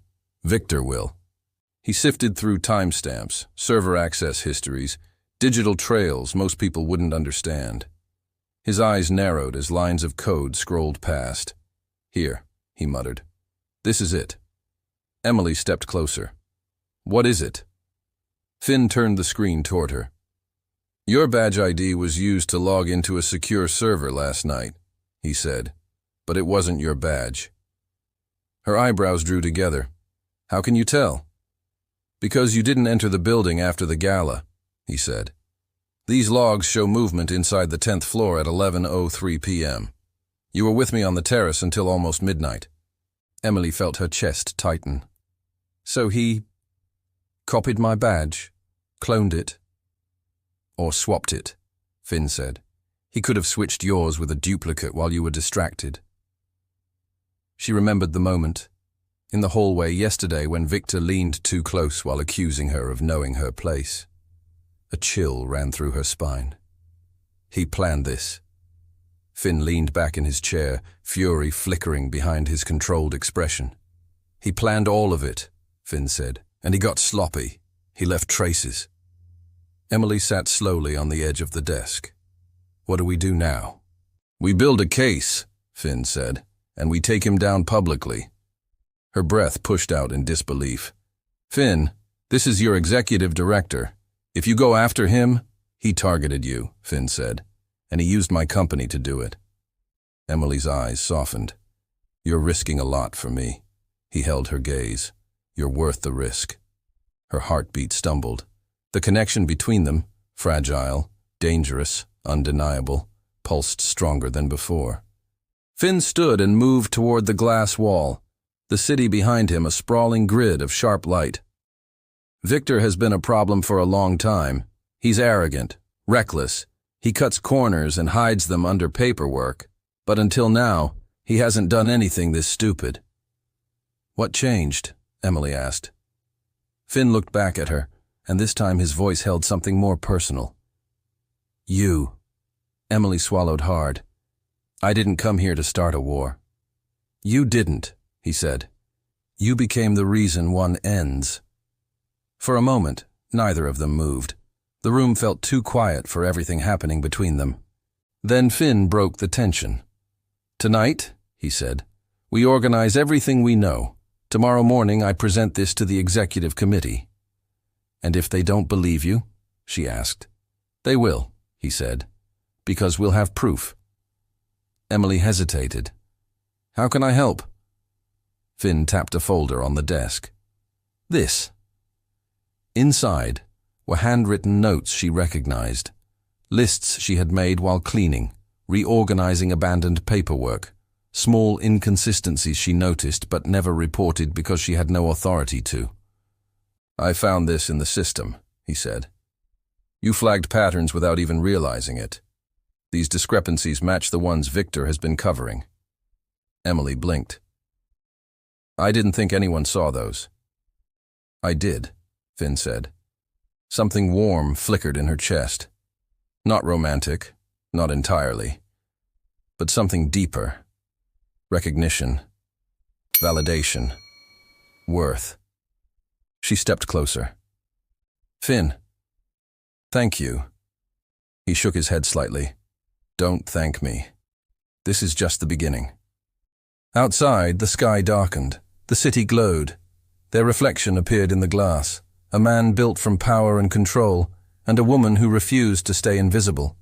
Speaker 1: "Victor will." He sifted through timestamps, server access histories, digital trails most people wouldn't understand. His eyes narrowed as lines of code scrolled past. "Here," he muttered. "This is it." Emily stepped closer. "What is it?" Finn turned the screen toward her. "Your badge ID was used to log into a secure server last night," he said, "but it wasn't your badge." Her eyebrows drew together. "How can you tell?" "Because you didn't enter the building after the gala," he said. "These logs show movement inside the 10th floor at 11:03 p.m. You were with me on the terrace until almost midnight." Emily felt her chest tighten. "So he copied my badge, cloned it, or swapped it," Finn said. "He could have switched yours with a duplicate while you were distracted." She remembered the moment, in the hallway yesterday when Victor leaned too close while accusing her of knowing her place. A chill ran through her spine. He planned this. Finn leaned back in his chair, fury flickering behind his controlled expression. "He planned all of it," Finn said, "and he got sloppy. He left traces." Emily sat slowly on the edge of the desk. "What do we do now?" "We build a case," Finn said, "and we take him down publicly." Her breath pushed out in disbelief. "Finn, this is your executive director. If you go after him..." "He targeted you," Finn said, "and he used my company to do it." Emily's eyes softened. "You're risking a lot for me." He held her gaze. "You're worth the risk." Her heartbeat stumbled. The connection between them, fragile, dangerous, undeniable, pulsed stronger than before. Finn stood and moved toward the glass wall, the city behind him a sprawling grid of sharp light. "Victor has been a problem for a long time," He's arrogant, reckless. He cuts corners and hides them under paperwork. But until now, he hasn't done anything this stupid." "What changed?" Emily asked. Finn looked back at her, and this time his voice held something more personal. "You." Emily swallowed hard. "I didn't come here to start a war." "You didn't," he said. "You became the reason one ends." For a moment, neither of them moved. The room felt too quiet for everything happening between them. Then Finn broke the tension. "Tonight," he said, "we organize everything we know. Tomorrow morning I present this to the executive committee." "And if they don't believe you?" she asked. "They will," he said, "because we'll have proof." Emily hesitated. "How can I help?" Finn tapped a folder on the desk. "This." Inside were handwritten notes she recognized, lists she had made while cleaning, reorganizing abandoned paperwork, small inconsistencies she noticed but never reported because she had no authority to. "I found this in the system," he said. "You flagged patterns without even realizing it. These discrepancies match the ones Victor has been covering." Emily blinked. "I didn't think anyone saw those." "I did," Finn said. Something warm flickered in her chest. Not romantic, not entirely, but something deeper. Recognition, validation, worth. She stepped closer. "Finn." "Thank you." He shook his head slightly. "Don't thank me. This is just the beginning." Outside, the sky darkened. The city glowed. Their reflection appeared in the glass. A man built from power and control, and a woman who refused to stay invisible.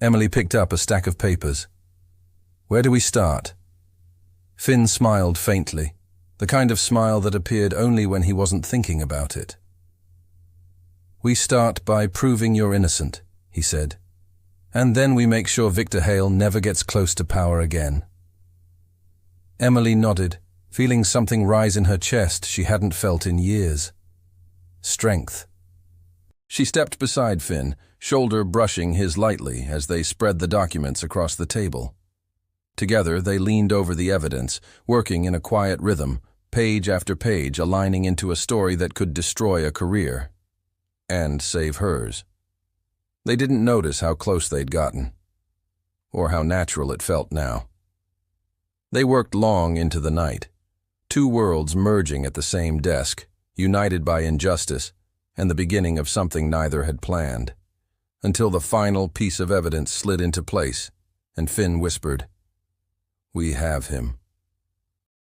Speaker 1: Emily picked up a stack of papers. "Where do we start?" Finn smiled faintly, the kind of smile that appeared only when he wasn't thinking about it. "We start by proving you're innocent," he said. "And then we make sure Victor Hale never gets close to power again." Emily nodded, feeling something rise in her chest she hadn't felt in years. Strength. She stepped beside Finn, shoulder brushing his lightly as they spread the documents across the table. Together they leaned over the evidence, working in a quiet rhythm, page after page aligning into a story that could destroy a career. And save hers. They didn't notice how close they'd gotten, or how natural it felt now. They worked long into the night, two worlds merging at the same desk, united by injustice and the beginning of something neither had planned, until the final piece of evidence slid into place, and Finn whispered, "We have him."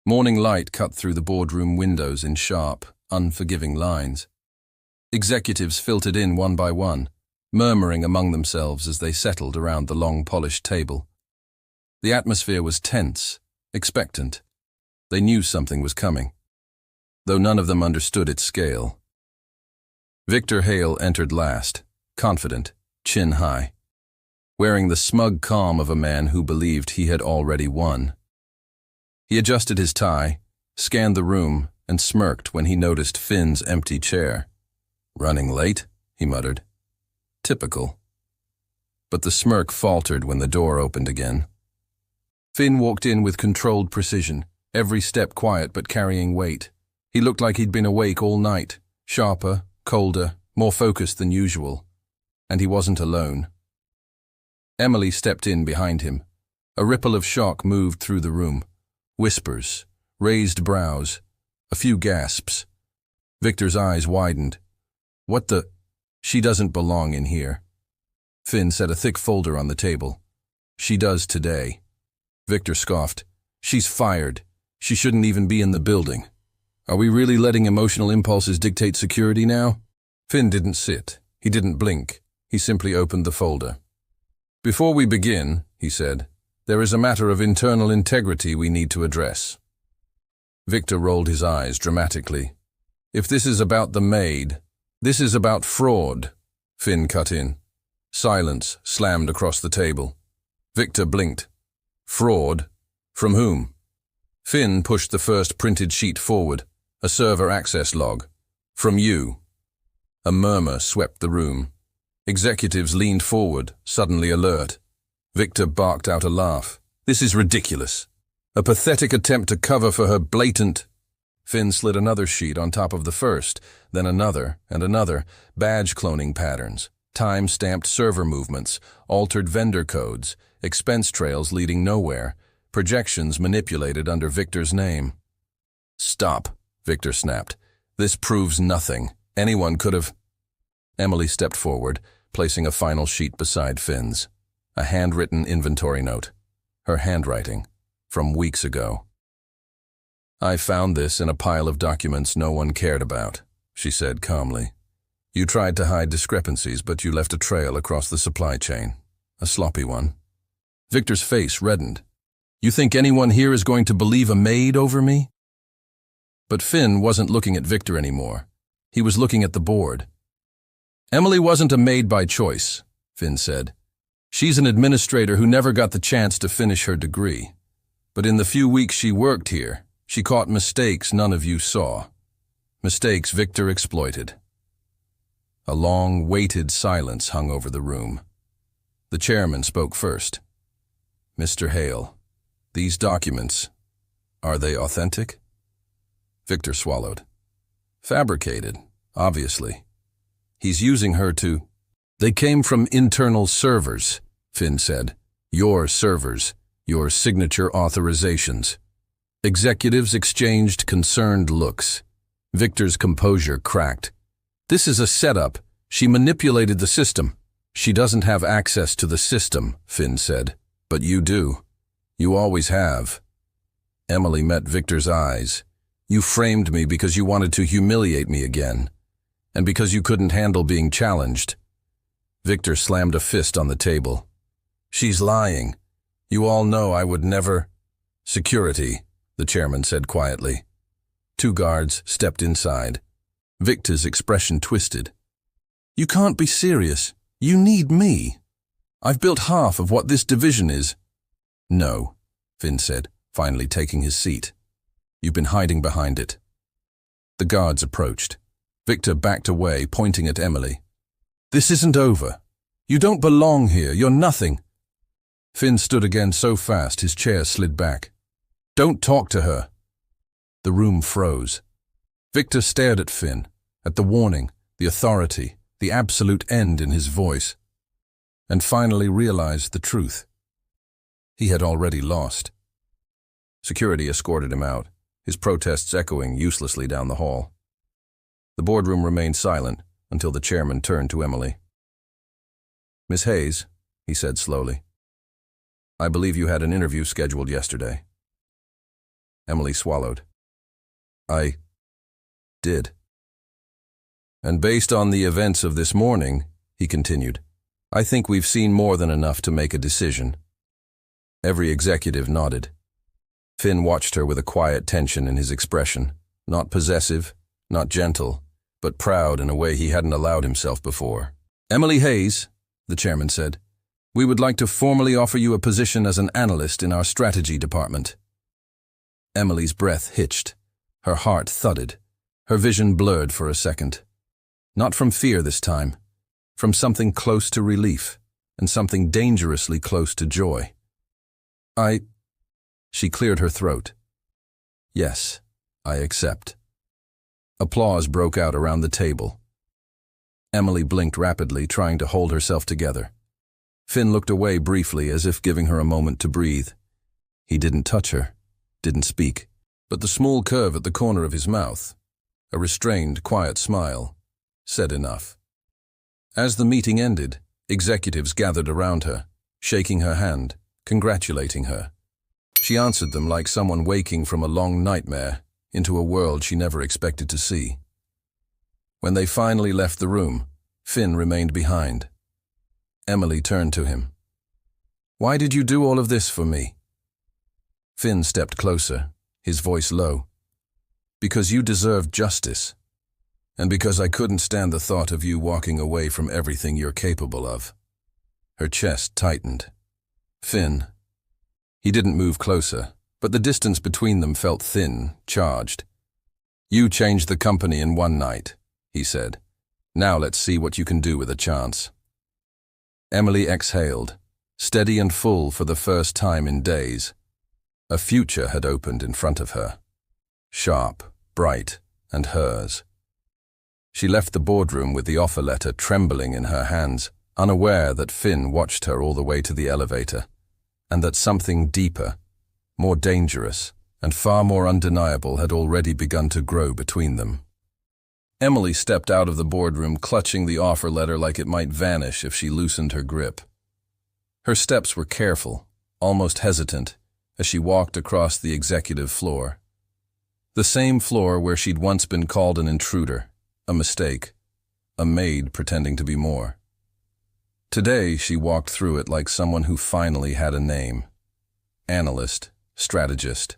Speaker 1: Morning light cut through the boardroom windows in sharp, unforgiving lines. Executives filtered in one by one, murmuring among themselves as they settled around the long polished table. The atmosphere was tense, expectant. They knew something was coming, though none of them understood its scale. Victor Hale entered last, confident, chin high, wearing the smug calm of a man who believed he had already won. He adjusted his tie, scanned the room, and smirked when he noticed Finn's empty chair. "Running late?" he muttered. "Typical." But the smirk faltered when the door opened again. Finn walked in with controlled precision, every step quiet but carrying weight. He looked like he'd been awake all night, sharper, colder, more focused than usual. And he wasn't alone. Emily stepped in behind him. A ripple of shock moved through the room. Whispers, raised brows, a few gasps. Victor's eyes widened. "What the—" "She doesn't belong in here." Finn set a thick folder on the table. "She does today." Victor scoffed. "She's fired. She shouldn't even be in the building. Are we really letting emotional impulses dictate security now?" Finn didn't sit. He didn't blink. He simply opened the folder. "Before we begin," he said, "there is a matter of internal integrity we need to address." Victor rolled his eyes dramatically. "If this is about the Maid, this is about fraud," Finn cut in. Silence slammed across the table. Victor blinked. "Fraud? From whom?" Finn pushed the first printed sheet forward, a server access log. "From you." A murmur swept the room. Executives leaned forward, suddenly alert. Victor barked out a laugh. "This is ridiculous. A pathetic attempt to cover for her blatant—" Finn slid another sheet on top of the first, then another and another. Badge cloning patterns, time-stamped server movements, altered vendor codes, expense trails leading nowhere, projections manipulated under Victor's name. "Stop," Victor snapped. "This proves nothing. Anyone could have—" Emily stepped forward, placing a final sheet beside Finn's. A handwritten inventory note. Her handwriting, from weeks ago. "I found this in a pile of documents no one cared about," she said calmly. "You tried to hide discrepancies, but you left a trail across the supply chain. A sloppy one." Victor's face reddened. "You think anyone here is going to believe a maid over me?" But Finn wasn't looking at Victor anymore. He was looking at the board. "Emily wasn't a maid by choice," Finn said. "She's an administrator who never got the chance to finish her degree. But in the few weeks she worked here, she caught mistakes none of you saw. Mistakes Victor exploited." A long, weighted silence hung over the room. The chairman spoke first. "Mr. Hale, these documents, are they authentic?" Victor swallowed. "Fabricated, obviously. He's using her to—" "They came from internal servers," Finn said. "Your servers, your signature authorizations." Executives exchanged concerned looks. Victor's composure cracked. "This is a setup. She manipulated the system." "She doesn't have access to the system," Finn said. "But you do. You always have." Emily met Victor's eyes. "You framed me because you wanted to humiliate me again. And because you couldn't handle being challenged." Victor slammed a fist on the table. "She's lying. You all know I would never—" "Security," the chairman said quietly. 2 guards stepped inside. Victor's expression twisted. "You can't be serious. You need me. I've built half of what this division is." "No," Finn said, finally taking his seat. "You've been hiding behind it." The guards approached. Victor backed away, pointing at Emily. "This isn't over. You don't belong here. You're nothing." Finn stood again so fast his chair slid back. "Don't talk to her." The room froze. Victor stared at Finn, at the warning, the authority, the absolute end in his voice, and finally realized the truth. He had already lost. Security escorted him out, his protests echoing uselessly down the hall. The boardroom remained silent until the chairman turned to Emily. "Miss Hayes," he said slowly, "I believe you had an interview scheduled yesterday." Emily swallowed. "I did. And based on the events of this morning," he continued, "I think we've seen more than enough to make a decision." Every executive nodded. Finn watched her with a quiet tension in his expression, not possessive, not gentle, but proud in a way he hadn't allowed himself before. "Emily Hayes," the chairman said, "we would like to formally offer you a position as an analyst in our strategy department." Emily's breath hitched. Her heart thudded. Her vision blurred for a second. Not from fear this time, from something close to relief, and something dangerously close to joy. She cleared her throat. "Yes, I accept." Applause broke out around the table. Emily blinked rapidly, trying to hold herself together. Finn looked away briefly, as if giving her a moment to breathe. He didn't touch her, didn't speak, but the small curve at the corner of his mouth, a restrained, quiet smile, said enough. As the meeting ended, executives gathered around her, shaking her hand, congratulating her. She answered them like someone waking from a long nightmare into a world she never expected to see. When they finally left the room, Finn remained behind. Emily turned to him. "Why did you do all of this for me?" Finn stepped closer, his voice low. "Because you deserved justice, and because I couldn't stand the thought of you walking away from everything you're capable of." Her chest tightened. "Finn." He didn't move closer, but the distance between them felt thin, charged. "You changed the company in one night," he said. Now let's see what you can do with a chance. Emily exhaled, steady and full for the first time in days. A future had opened in front of her. Sharp, bright, and hers. She left the boardroom with the offer letter trembling in her hands, unaware that Finn watched her all the way to the elevator, and that something deeper, more dangerous, and far more undeniable had already begun to grow between them. Emily stepped out of the boardroom clutching the offer letter like it might vanish if she loosened her grip. Her steps were careful, almost hesitant, as she walked across the executive floor. The same floor where she'd once been called an intruder, a mistake, a maid pretending to be more. Today she walked through it like someone who finally had a name. Analyst, strategist,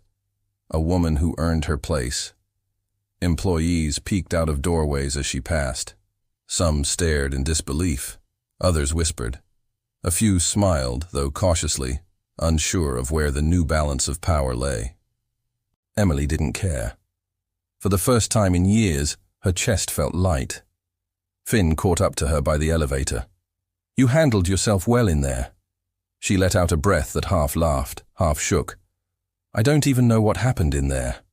Speaker 1: a woman who earned her place. Employees peeked out of doorways as she passed. Some stared in disbelief, others whispered. A few smiled, though cautiously, unsure of where the new balance of power lay. Emily didn't care. For the first time in years, her chest felt light. Finn caught up to her by the elevator. "You handled yourself well in there." She let out a breath that half laughed, half shook. "I don't even know what happened in there.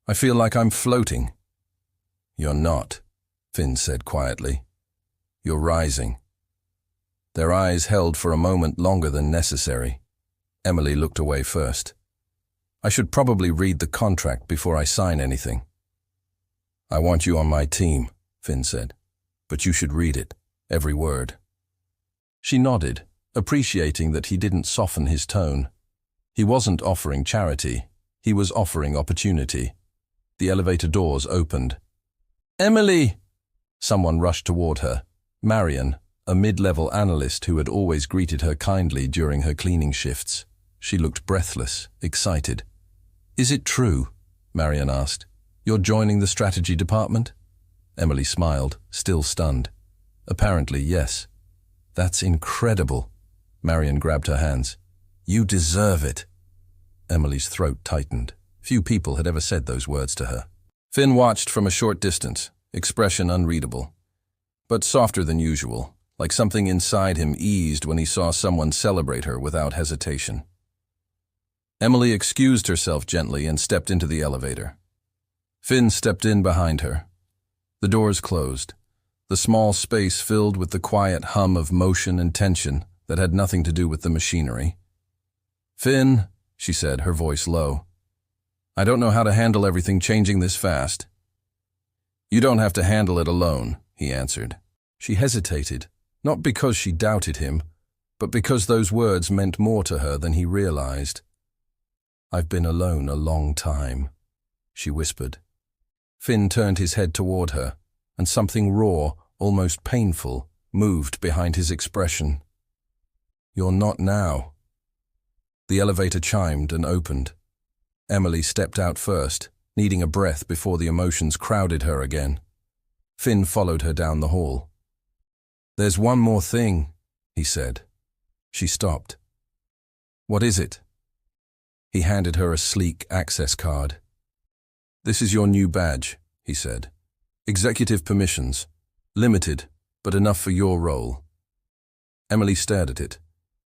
Speaker 1: I feel like I'm floating." "You're not," Finn said quietly. "You're rising." Their eyes held for a moment longer than necessary. Emily looked away first. "I should probably read the contract before I sign anything." "I want you on my team," Finn said, "but you should read it, every word." She nodded, appreciating that he didn't soften his tone. He wasn't offering charity, he was offering opportunity. The elevator doors opened. "Emily!" Someone rushed toward her. Marion, a mid-level analyst who had always greeted her kindly during her cleaning shifts. She looked breathless, excited. "Is it true?" Marion asked. "You're joining the strategy department?" Emily smiled, still stunned. "Apparently, yes." "That's incredible." Marion grabbed her hands. "You deserve it." Emily's throat tightened. Few people had ever said those words to her. Finn watched from a short distance, expression unreadable, but softer than usual, like something inside him eased when he saw someone celebrate her without hesitation. Emily excused herself gently and stepped into the elevator. Finn stepped in behind her. The doors closed, the small space filled with the quiet hum of motion and tension that had nothing to do with the machinery. "Finn," she said, her voice low, "I don't know how to handle everything changing this fast." "You don't have to handle it alone," he answered. She hesitated, not because she doubted him, but because those words meant more to her than he realized. "I've been alone a long time," she whispered. Finn turned his head toward her, and something raw, almost painful, moved behind his expression. "You're not now." The elevator chimed and opened. Emily stepped out first, needing a breath before the emotions crowded her again. Finn followed her down the hall. "There's one more thing," he said. She stopped. "What is it?" He handed her a sleek access card. "This is your new badge," he said. "Executive permissions. Limited, but enough for your role." Emily stared at it.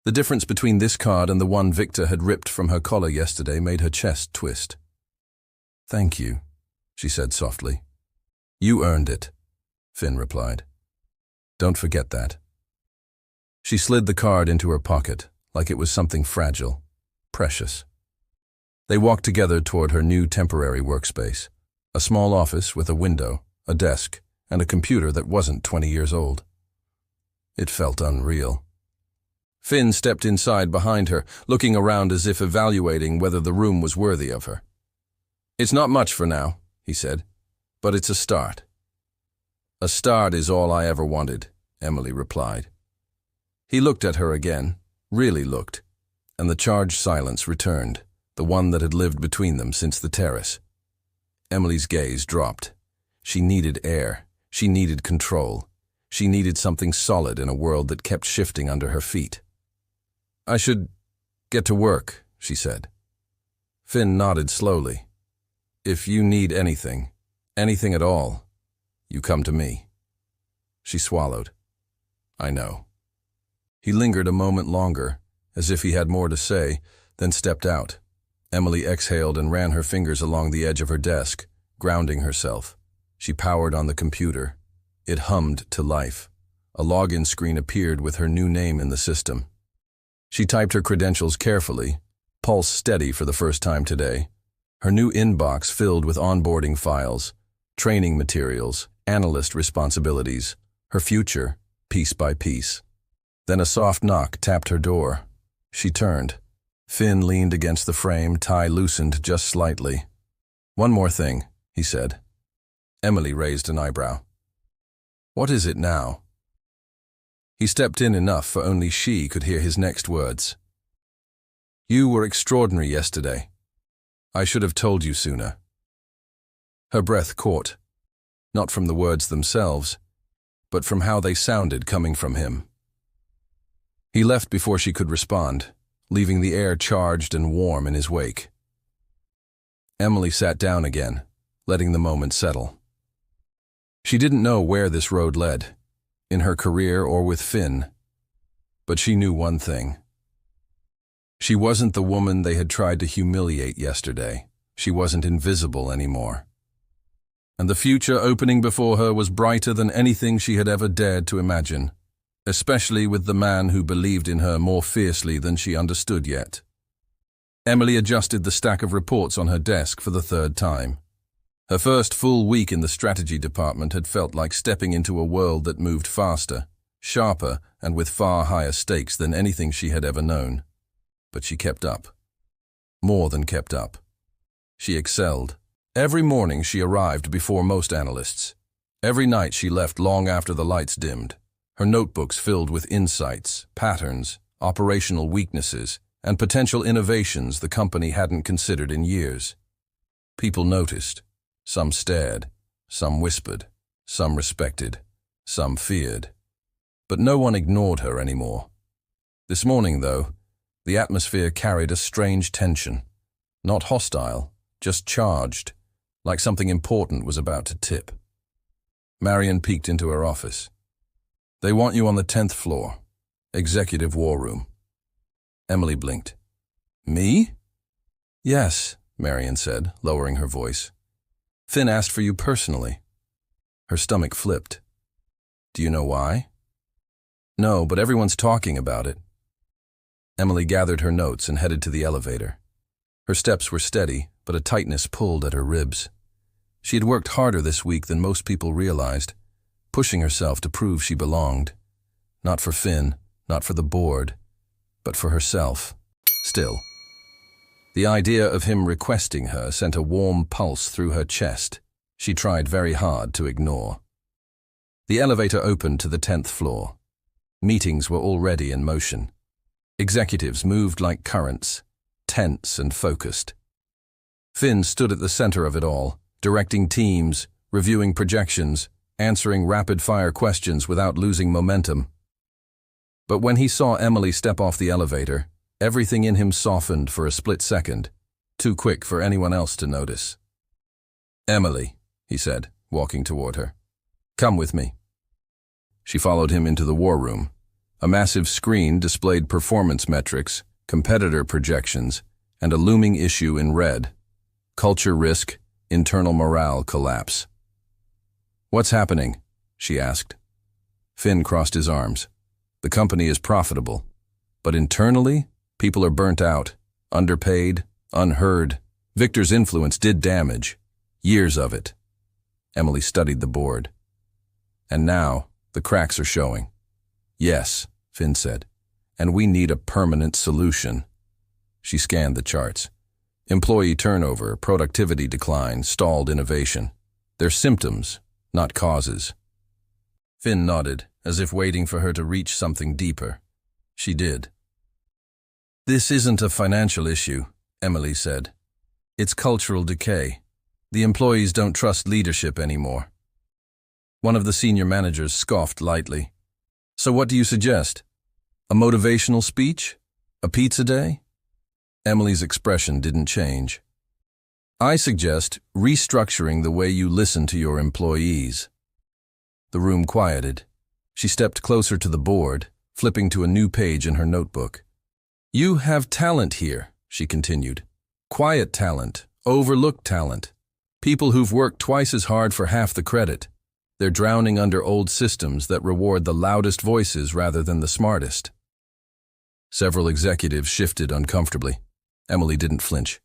Speaker 1: The difference between this card and the one Victor had ripped from her collar yesterday made her chest twist. "Thank you," she said softly. "You earned it," Finn replied. "Don't forget that." She slid the card into her pocket, like it was something fragile, precious. They walked together toward her new temporary workspace, a small office with a window, a desk, and a computer that wasn't 20 years old. It felt unreal. Finn stepped inside behind her, looking around as if evaluating whether the room was worthy of her. "It's not much for now," he said, "but it's a start." "A start is all I ever wanted," Emily replied. He looked at her again, really looked, and the charged silence returned, the one that had lived between them since the terrace. Emily's gaze dropped. She needed air. She needed control. She needed something solid in a world that kept shifting under her feet. "I should get to work," she said. Finn nodded slowly. "If you need anything, anything at all, you come to me." She swallowed. I know. He lingered a moment longer, as if he had more to say, then stepped out. Emily exhaled and ran her fingers along the edge of her desk, grounding herself. She powered on the computer. It hummed to life. A login screen appeared with her new name in the system. She typed her credentials carefully, pulse steady for the first time today. Her new inbox filled with onboarding files, training materials, analyst responsibilities, her future, piece by piece. Then a soft knock tapped her door. She turned. Finn leaned against the frame, tie loosened just slightly. One more thing, he said. Emily raised an eyebrow. What is it now? He stepped in enough for only she could hear his next words. You were extraordinary yesterday. I should have told you sooner. Her breath caught, not from the words themselves, but from how they sounded coming from him. He left before she could respond, leaving the air charged and warm in his wake. Emily sat down again, letting the moment settle. She didn't know where this road led, in her career or with Finn, but she knew one thing. She wasn't the woman they had tried to humiliate yesterday. She wasn't invisible anymore. And the future opening before her was brighter than anything she had ever dared to imagine, especially with the man who believed in her more fiercely than she understood yet. Emily adjusted the stack of reports on her desk for the third time. Her first full week in the strategy department had felt like stepping into a world that moved faster, sharper, and with far higher stakes than anything she had ever known. But she kept up. More than kept up. She excelled. Every morning she arrived before most analysts. Every night she left long after the lights dimmed, her notebooks filled with insights, patterns, operational weaknesses, and potential innovations the company hadn't considered in years. People noticed. Some stared, some whispered, some respected, some feared. But no one ignored her anymore. This morning, though, the atmosphere carried a strange tension. Not hostile, just charged, like something important was about to tip. Marion peeked into her office. They want you on the 10th floor, executive war room. Emily blinked. Me? Yes, Marion said, lowering her voice. Finn asked for you personally. Her stomach flipped. Do you know why? No, but everyone's talking about it. Emily gathered her notes and headed to the elevator. Her steps were steady, but a tightness pulled at her ribs. She had worked harder this week than most people realized, pushing herself to prove she belonged. Not for Finn, not for the board, but for herself. Still, the idea of him requesting her sent a warm pulse through her chest. She tried very hard to ignore. The elevator opened to the 10th floor. Meetings were already in motion. Executives moved like currents, tense and focused. Finn stood at the center of it all, directing teams, reviewing projections, answering rapid-fire questions without losing momentum. But when he saw Emily step off the elevator, everything in him softened for a split second, too quick for anyone else to notice. Emily, he said, walking toward her. Come with me. She followed him into the war room. A massive screen displayed performance metrics, competitor projections, and a looming issue in red. Culture risk, internal morale collapse. What's happening? She asked. Finn crossed his arms. The company is profitable, but internally, people are burnt out, underpaid, unheard. Victor's influence did damage. Years of it. Emily studied the board. And now, the cracks are showing. Yes, Finn said, and we need a permanent solution. She scanned the charts. Employee turnover, productivity decline, stalled innovation. They're symptoms, not causes. Finn nodded, as if waiting for her to reach something deeper. She did. This isn't a financial issue, Emily said. It's cultural decay. The employees don't trust leadership anymore. One of the senior managers scoffed lightly. So what do you suggest? A motivational speech? A pizza day? Emily's expression didn't change. I suggest restructuring the way you listen to your employees. The room quieted, She stepped closer to the board, flipping to a new page in her notebook. "You have talent here," she continued. "Quiet talent, overlooked talent. People who've worked twice as hard for half the credit. They're drowning under old systems that reward the loudest voices rather than the smartest." Several executives shifted uncomfortably. Emily didn't flinch.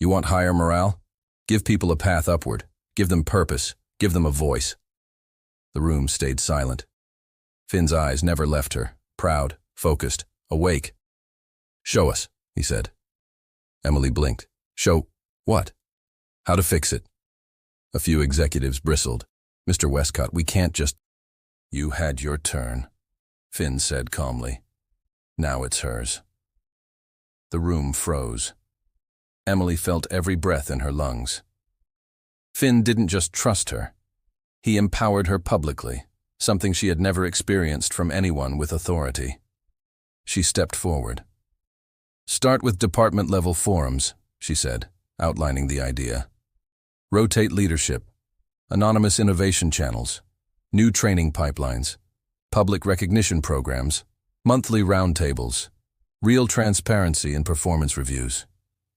Speaker 1: "You want higher morale? Give people a path upward. Give them purpose. Give them a voice." The room stayed silent. Finn's eyes never left her, proud, focused, awake. "Show us," he said. Emily blinked. "Show what?" "How to fix it." A few executives bristled. "Mr. Westcott, we can't just—" "You had your turn," Finn said calmly. "Now it's hers." The room froze. Emily felt every breath in her lungs. Finn didn't just trust her. He empowered her publicly, something she had never experienced from anyone with authority. She stepped forward. "Start with department-level forums," she said, outlining the idea. "Rotate leadership, anonymous innovation channels, new training pipelines, public recognition programs, monthly roundtables, real transparency in performance reviews."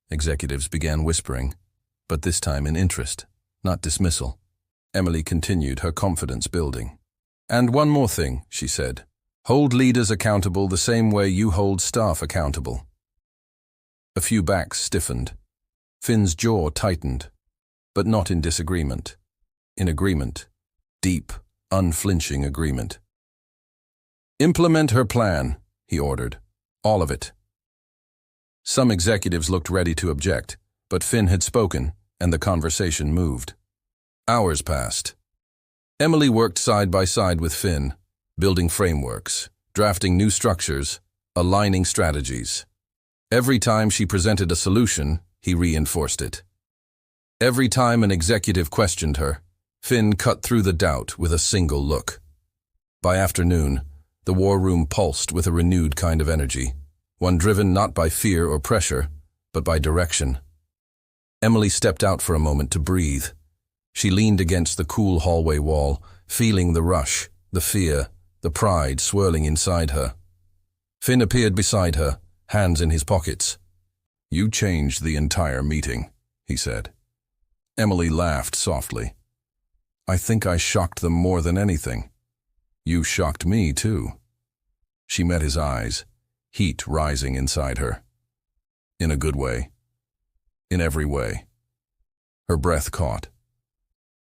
Speaker 1: Executives began whispering, but this time in interest, not dismissal. Emily continued, her confidence building. "And one more thing," she said. "Hold leaders accountable the same way you hold staff accountable." A few backs stiffened. Finn's jaw tightened, but not in disagreement. In agreement. Deep, unflinching agreement. "Implement her plan," he ordered. "All of it." Some executives looked ready to object, but Finn had spoken, and the conversation moved. Hours passed. Emily worked side by side with Finn, building frameworks, drafting new structures, aligning strategies. Every time she presented a solution, he reinforced it. Every time an executive questioned her, Finn cut through the doubt with a single look. By afternoon, the war room pulsed with a renewed kind of energy, one driven not by fear or pressure, but by direction. Emily stepped out for a moment to breathe. She leaned against the cool hallway wall, feeling the rush, the fear, the pride swirling inside her. Finn appeared beside her, hands in his pockets. "You changed the entire meeting," he said. Emily laughed softly. "I think I shocked them more than anything. You shocked me, too." She met his eyes, heat rising inside her. In a good way. In every way. Her breath caught.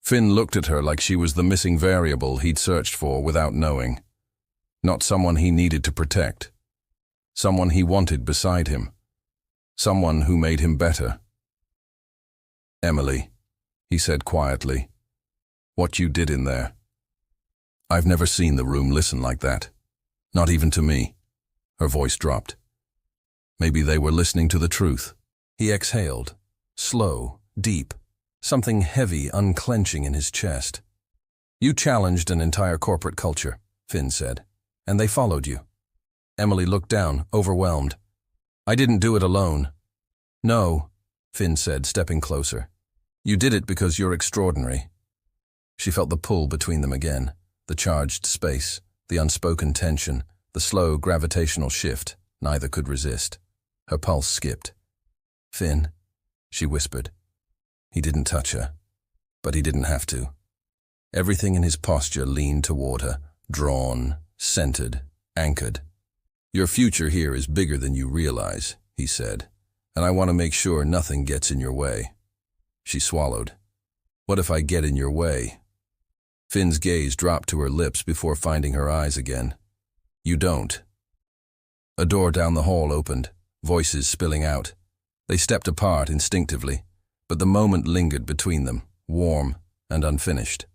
Speaker 1: Finn looked at her like she was the missing variable he'd searched for without knowing. Not someone he needed to protect. Someone he wanted beside him. Someone who made him better. "Emily," he said quietly, "what you did in there. I've never seen the room listen like that. Not even to me." Her voice dropped. Maybe they were listening to the truth. He exhaled, slow, deep, something heavy unclenching in his chest. "You challenged an entire corporate culture," Finn said, "and they followed you." Emily looked down, overwhelmed. "I didn't do it alone." "No," Finn said, stepping closer. "You did it because you're extraordinary." She felt the pull between them again, the charged space, the unspoken tension, the slow gravitational shift neither could resist. Her pulse skipped. "Finn," she whispered. He didn't touch her, but he didn't have to. Everything in his posture leaned toward her, drawn, centered, anchored. "Your future here is bigger than you realize," he said, "and I want to make sure nothing gets in your way." She swallowed. "What if I get in your way?" Finn's gaze dropped to her lips before finding her eyes again. "You don't." A door down the hall opened, voices spilling out. They stepped apart instinctively, but the moment lingered between them, warm and unfinished.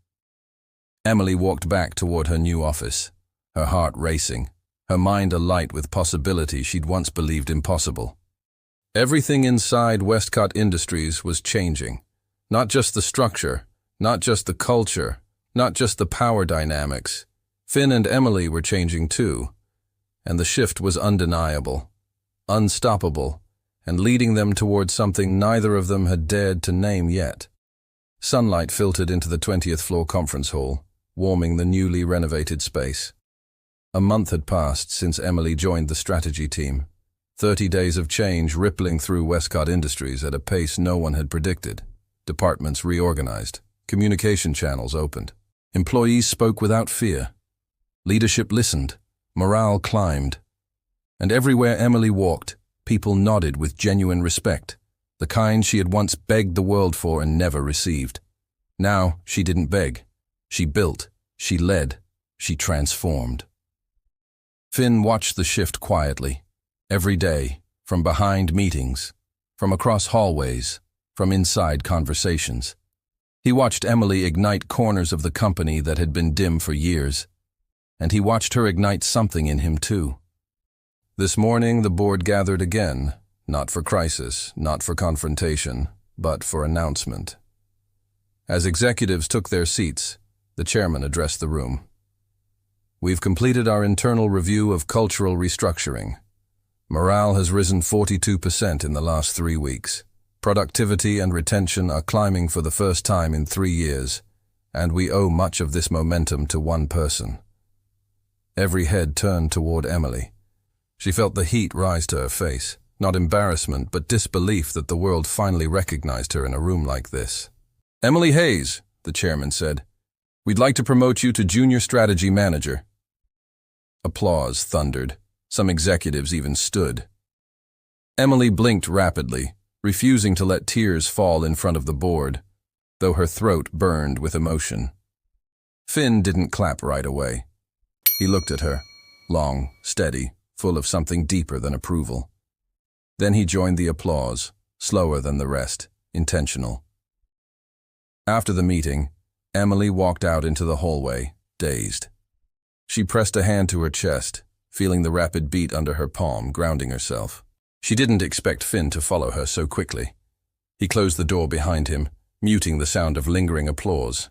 Speaker 1: Emily walked back toward her new office, her heart racing, her mind alight with possibility she'd once believed impossible. Everything inside Westcott Industries was changing. Not just the structure, not just the culture, not just the power dynamics. Finn and Emily were changing too, and the shift was undeniable, unstoppable, and leading them towards something neither of them had dared to name yet. Sunlight filtered into the 20th floor conference hall, warming the newly renovated space. A month had passed since Emily joined the strategy team. 30 days of change rippling through Westcott Industries at a pace no one had predicted. Departments reorganized. Communication channels opened. Employees spoke without fear. Leadership listened. Morale climbed. And everywhere Emily walked, people nodded with genuine respect, the kind she had once begged the world for and never received. Now, she didn't beg. She built. She led. She transformed. Finn watched the shift quietly. Every day, from behind meetings, from across hallways, from inside conversations. He watched Emily ignite corners of the company that had been dim for years. And he watched her ignite something in him too. This morning the board gathered again, not for crisis, not for confrontation, but for announcement. As executives took their seats, the chairman addressed the room. We've completed our internal review of cultural restructuring. Morale has risen 42% in the last 3 weeks. Productivity and retention are climbing for the first time in 3 years, and we owe much of this momentum to one person. Every head turned toward Emily. She felt the heat rise to her face, not embarrassment but disbelief that the world finally recognized her in a room like this. Emily Hayes, the chairman said, we'd like to promote you to junior strategy manager. Applause thundered. Some executives even stood. Emily blinked rapidly, refusing to let tears fall in front of the board, though her throat burned with emotion. Finn didn't clap right away. He looked at her, long, steady, full of something deeper than approval. Then he joined the applause, slower than the rest, intentional. After the meeting, Emily walked out into the hallway, dazed. She pressed a hand to her chest, feeling the rapid beat under her palm, grounding herself. She didn't expect Finn to follow her so quickly. He closed the door behind him, muting the sound of lingering applause.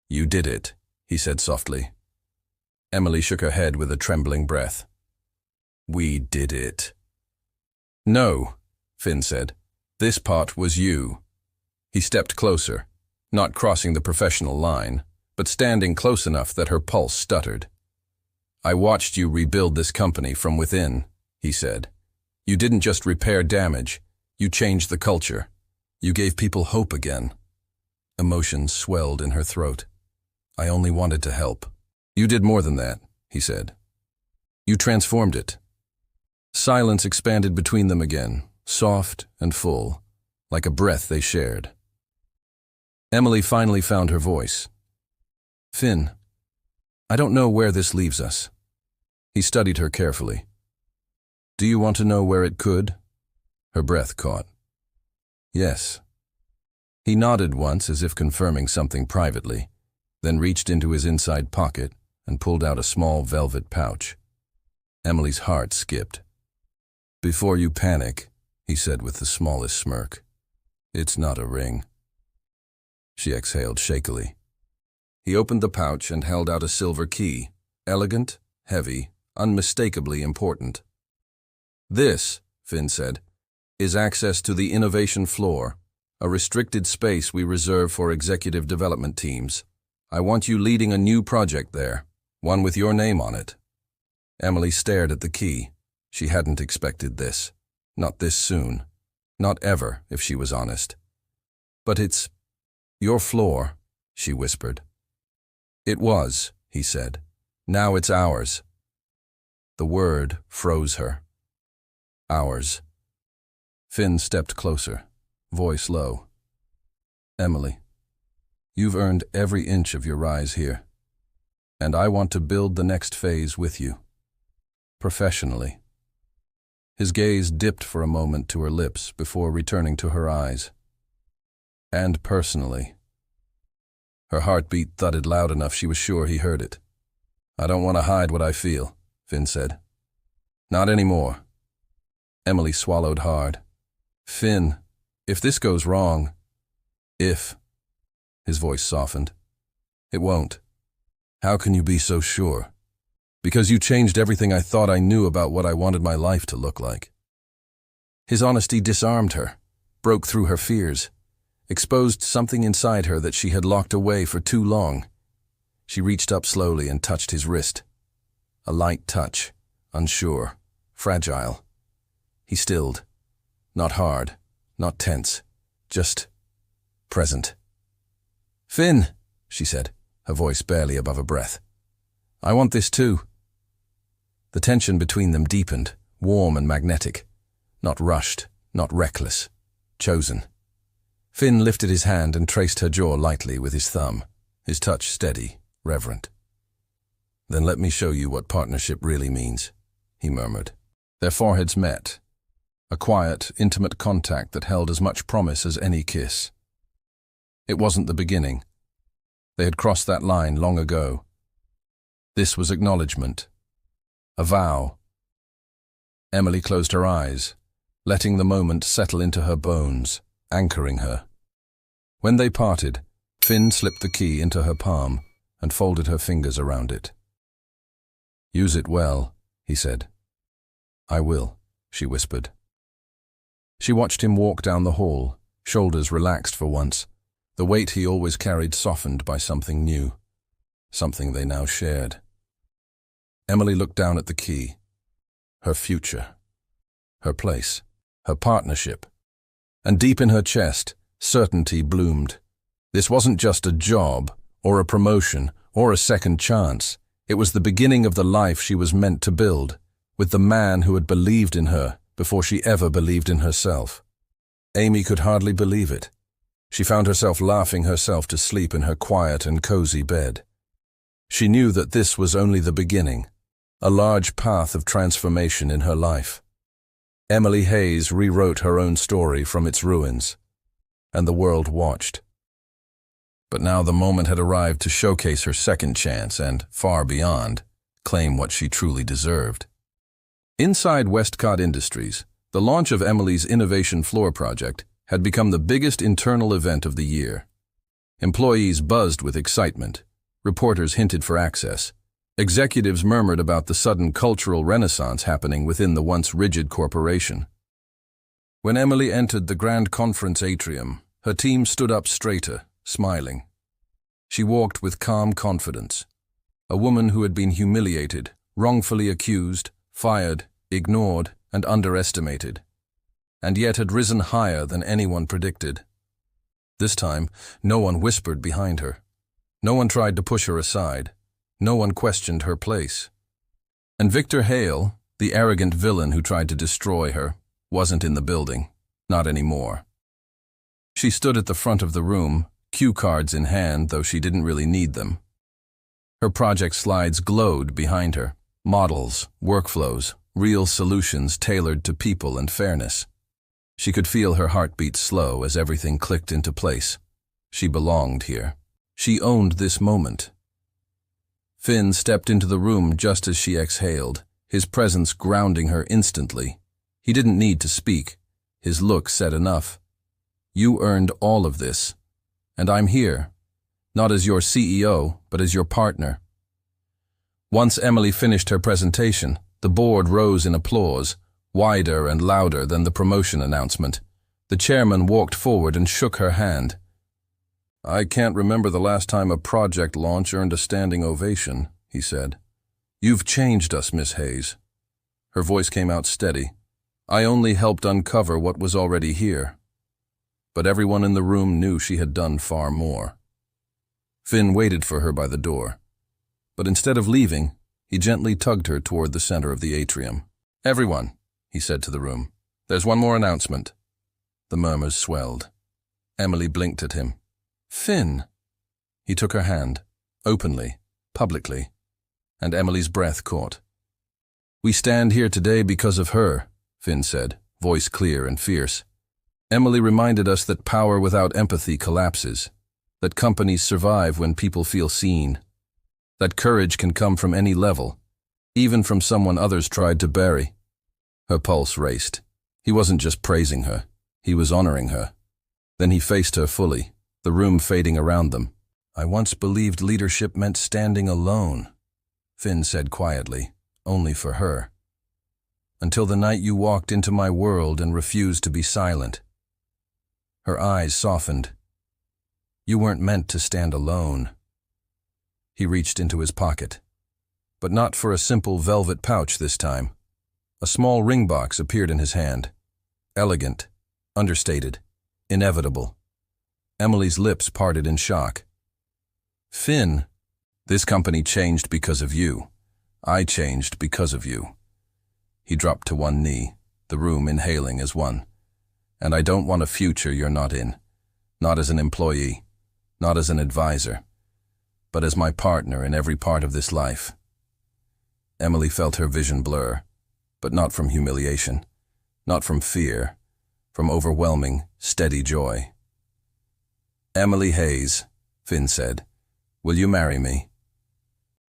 Speaker 1: You did it, he said softly. Emily shook her head with a trembling breath. We did it. No, Finn said. This part was you. He stepped closer, not crossing the professional line, but standing close enough that her pulse stuttered. I watched you rebuild this company from within, he said. You didn't just repair damage, you changed the culture. You gave people hope again. Emotion swelled in her throat. I only wanted to help. You did more than that, he said. You transformed it. Silence expanded between them again, soft and full, like a breath they shared. Emily finally found her voice. Finn, I don't know where this leaves us. He studied her carefully. Do you want to know where it could? Her breath caught. Yes. He nodded once as if confirming something privately, then reached into his inside pocket and pulled out a small velvet pouch. Emily's heart skipped. Before you panic, he said with the smallest smirk. It's not a ring. She exhaled shakily. He opened the pouch and held out a silver key, elegant, heavy, unmistakably important. This, Finn said, is access to the innovation floor, a restricted space we reserve for executive development teams. I want you leading a new project there, one with your name on it. Emily stared at the key. She hadn't expected this. Not this soon. Not ever, if she was honest. But it's your floor, she whispered. It was, he said. Now it's ours. The word froze her. Ours. Finn stepped closer, voice low. Emily, you've earned every inch of your rise here, and I want to build the next phase with you. Professionally. His gaze dipped for a moment to her lips before returning to her eyes. And personally. Her heartbeat thudded loud enough she was sure he heard it. I don't want to hide what I feel, Finn said. Not anymore. Emily swallowed hard. Finn, if this goes wrong. If. His voice softened. It won't. How can you be so sure? Because you changed everything I thought I knew about what I wanted my life to look like. His honesty disarmed her, broke through her fears, exposed something inside her that she had locked away for too long. She reached up slowly and touched his wrist. A light touch, unsure, fragile. He stilled. Not hard, not tense, just present. "Finn," she said, her voice barely above a breath. "I want this too." The tension between them deepened, warm and magnetic. Not rushed, not reckless. Chosen. Finn lifted his hand and traced her jaw lightly with his thumb, his touch steady, reverent. "Then let me show you what partnership really means," he murmured. Their foreheads met. A quiet, intimate contact that held as much promise as any kiss. It wasn't the beginning. They had crossed that line long ago. This was acknowledgement. A vow. Emily closed her eyes, letting the moment settle into her bones, anchoring her. When they parted, Finn slipped the key into her palm and folded her fingers around it. "Use it well," he said. "I will," she whispered. She watched him walk down the hall, shoulders relaxed for once, the weight he always carried softened by something new, something they now shared. Emily looked down at the key. Her future. Her place. Her partnership. And deep in her chest, certainty bloomed. This wasn't just a job, or a promotion, or a second chance. It was the beginning of the life she was meant to build, with the man who had believed in her before she ever believed in herself. Amy could hardly believe it. She found herself laughing herself to sleep in her quiet and cozy bed. She knew that this was only the beginning, a large path of transformation in her life. Emily Hayes rewrote her own story from its ruins, and the world watched. But now the moment had arrived to showcase her second chance and, far beyond, claim what she truly deserved. Inside Westcott Industries, the launch of Emily's Innovation Floor project had become the biggest internal event of the year. Employees buzzed with excitement. Reporters hinted for access. Executives murmured about the sudden cultural renaissance happening within the once rigid corporation. When Emily entered the grand conference atrium, her team stood up straighter, smiling. She walked with calm confidence. A woman who had been humiliated, wrongfully accused, fired, ignored, and underestimated, and yet had risen higher than anyone predicted. This time, no one whispered behind her. No one tried to push her aside. No one questioned her place. And Victor Hale, the arrogant villain who tried to destroy her, wasn't in the building. Not anymore. She stood at the front of the room, cue cards in hand, though she didn't really need them. Her project slides glowed behind her. Models, workflows, real solutions tailored to people and fairness. She could feel her heartbeat slow as everything clicked into place. She belonged here. She owned this moment. Finn stepped into the room just as she exhaled, his presence grounding her instantly. He didn't need to speak. His look said enough. "You earned all of this, and I'm here, not as your CEO, but as your partner." Once Emily finished her presentation, the board rose in applause, wider and louder than the promotion announcement. The chairman walked forward and shook her hand. "I can't remember the last time a project launch earned a standing ovation," he said. "You've changed us, Miss Hayes." Her voice came out steady. "I only helped uncover what was already here." But everyone in the room knew she had done far more. Finn waited for her by the door. But instead of leaving, he gently tugged her toward the center of the atrium. "Everyone," he said to the room, "there's one more announcement." The murmurs swelled. Emily blinked at him. "Finn." He took her hand, openly, publicly, and Emily's breath caught. "We stand here today because of her," Finn said, voice clear and fierce. "Emily reminded us that power without empathy collapses, that companies survive when people feel seen, that courage can come from any level, even from someone others tried to bury." Her pulse raced. He wasn't just praising her, he was honoring her. Then he faced her fully, the room fading around them. "I once believed leadership meant standing alone," Finn said quietly, only for her. "Until the night you walked into my world and refused to be silent." Her eyes softened. "You weren't meant to stand alone." He reached into his pocket. But not for a simple velvet pouch this time. A small ring box appeared in his hand. Elegant, understated, inevitable. Emily's lips parted in shock. "Finn, this company changed because of you. I changed because of you." He dropped to one knee, the room inhaling as one. "And I don't want a future you're not in. Not as an employee, not as an advisor, but as my partner in every part of this life." Emily felt her vision blur, but not from humiliation, not from fear, from overwhelming, steady joy. "Emily Hayes," Finn said, "will you marry me?"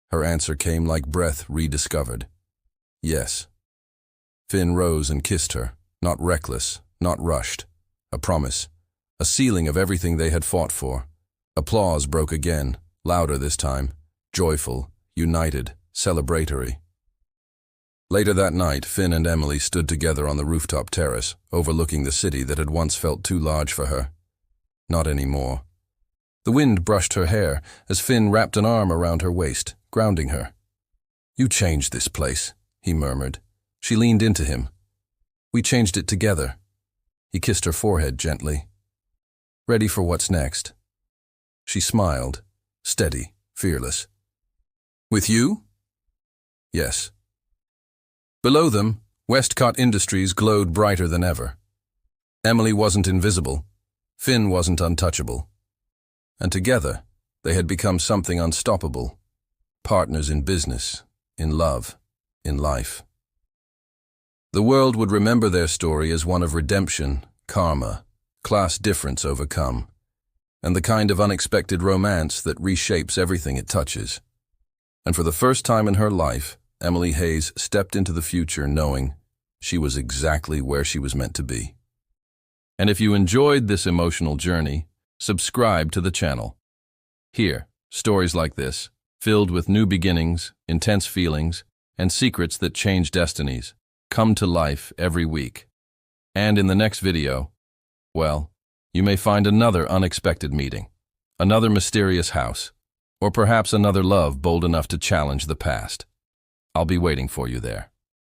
Speaker 1: Her answer came like breath rediscovered. "Yes." Finn rose and kissed her, not reckless, not rushed. A promise, a sealing of everything they had fought for. Applause broke again, louder this time, joyful, united, celebratory. Later that night, Finn and Emily stood together on the rooftop terrace, overlooking the city that had once felt too large for her. Not anymore. The wind brushed her hair as Finn wrapped an arm around her waist, grounding her. "You changed this place," he murmured. She leaned into him. "We changed it together." He kissed her forehead gently. "Ready for what's next?" She smiled, steady, fearless. "With you?" "Yes." Below them, Westcott Industries glowed brighter than ever. Emily wasn't invisible. Finn wasn't untouchable. And together, they had become something unstoppable. Partners in business, in love, in life. The world would remember their story as one of redemption, karma, class difference overcome, and the kind of unexpected romance that reshapes everything it touches. And for the first time in her life, Emily Hayes stepped into the future knowing she was exactly where she was meant to be. And if you enjoyed this emotional journey, subscribe to the channel. Here, stories like this, filled with new beginnings, intense feelings, and secrets that change destinies, come to life every week. And in the next video, well, you may find another unexpected meeting, another mysterious house, or perhaps another love bold enough to challenge the past. I'll be waiting for you there.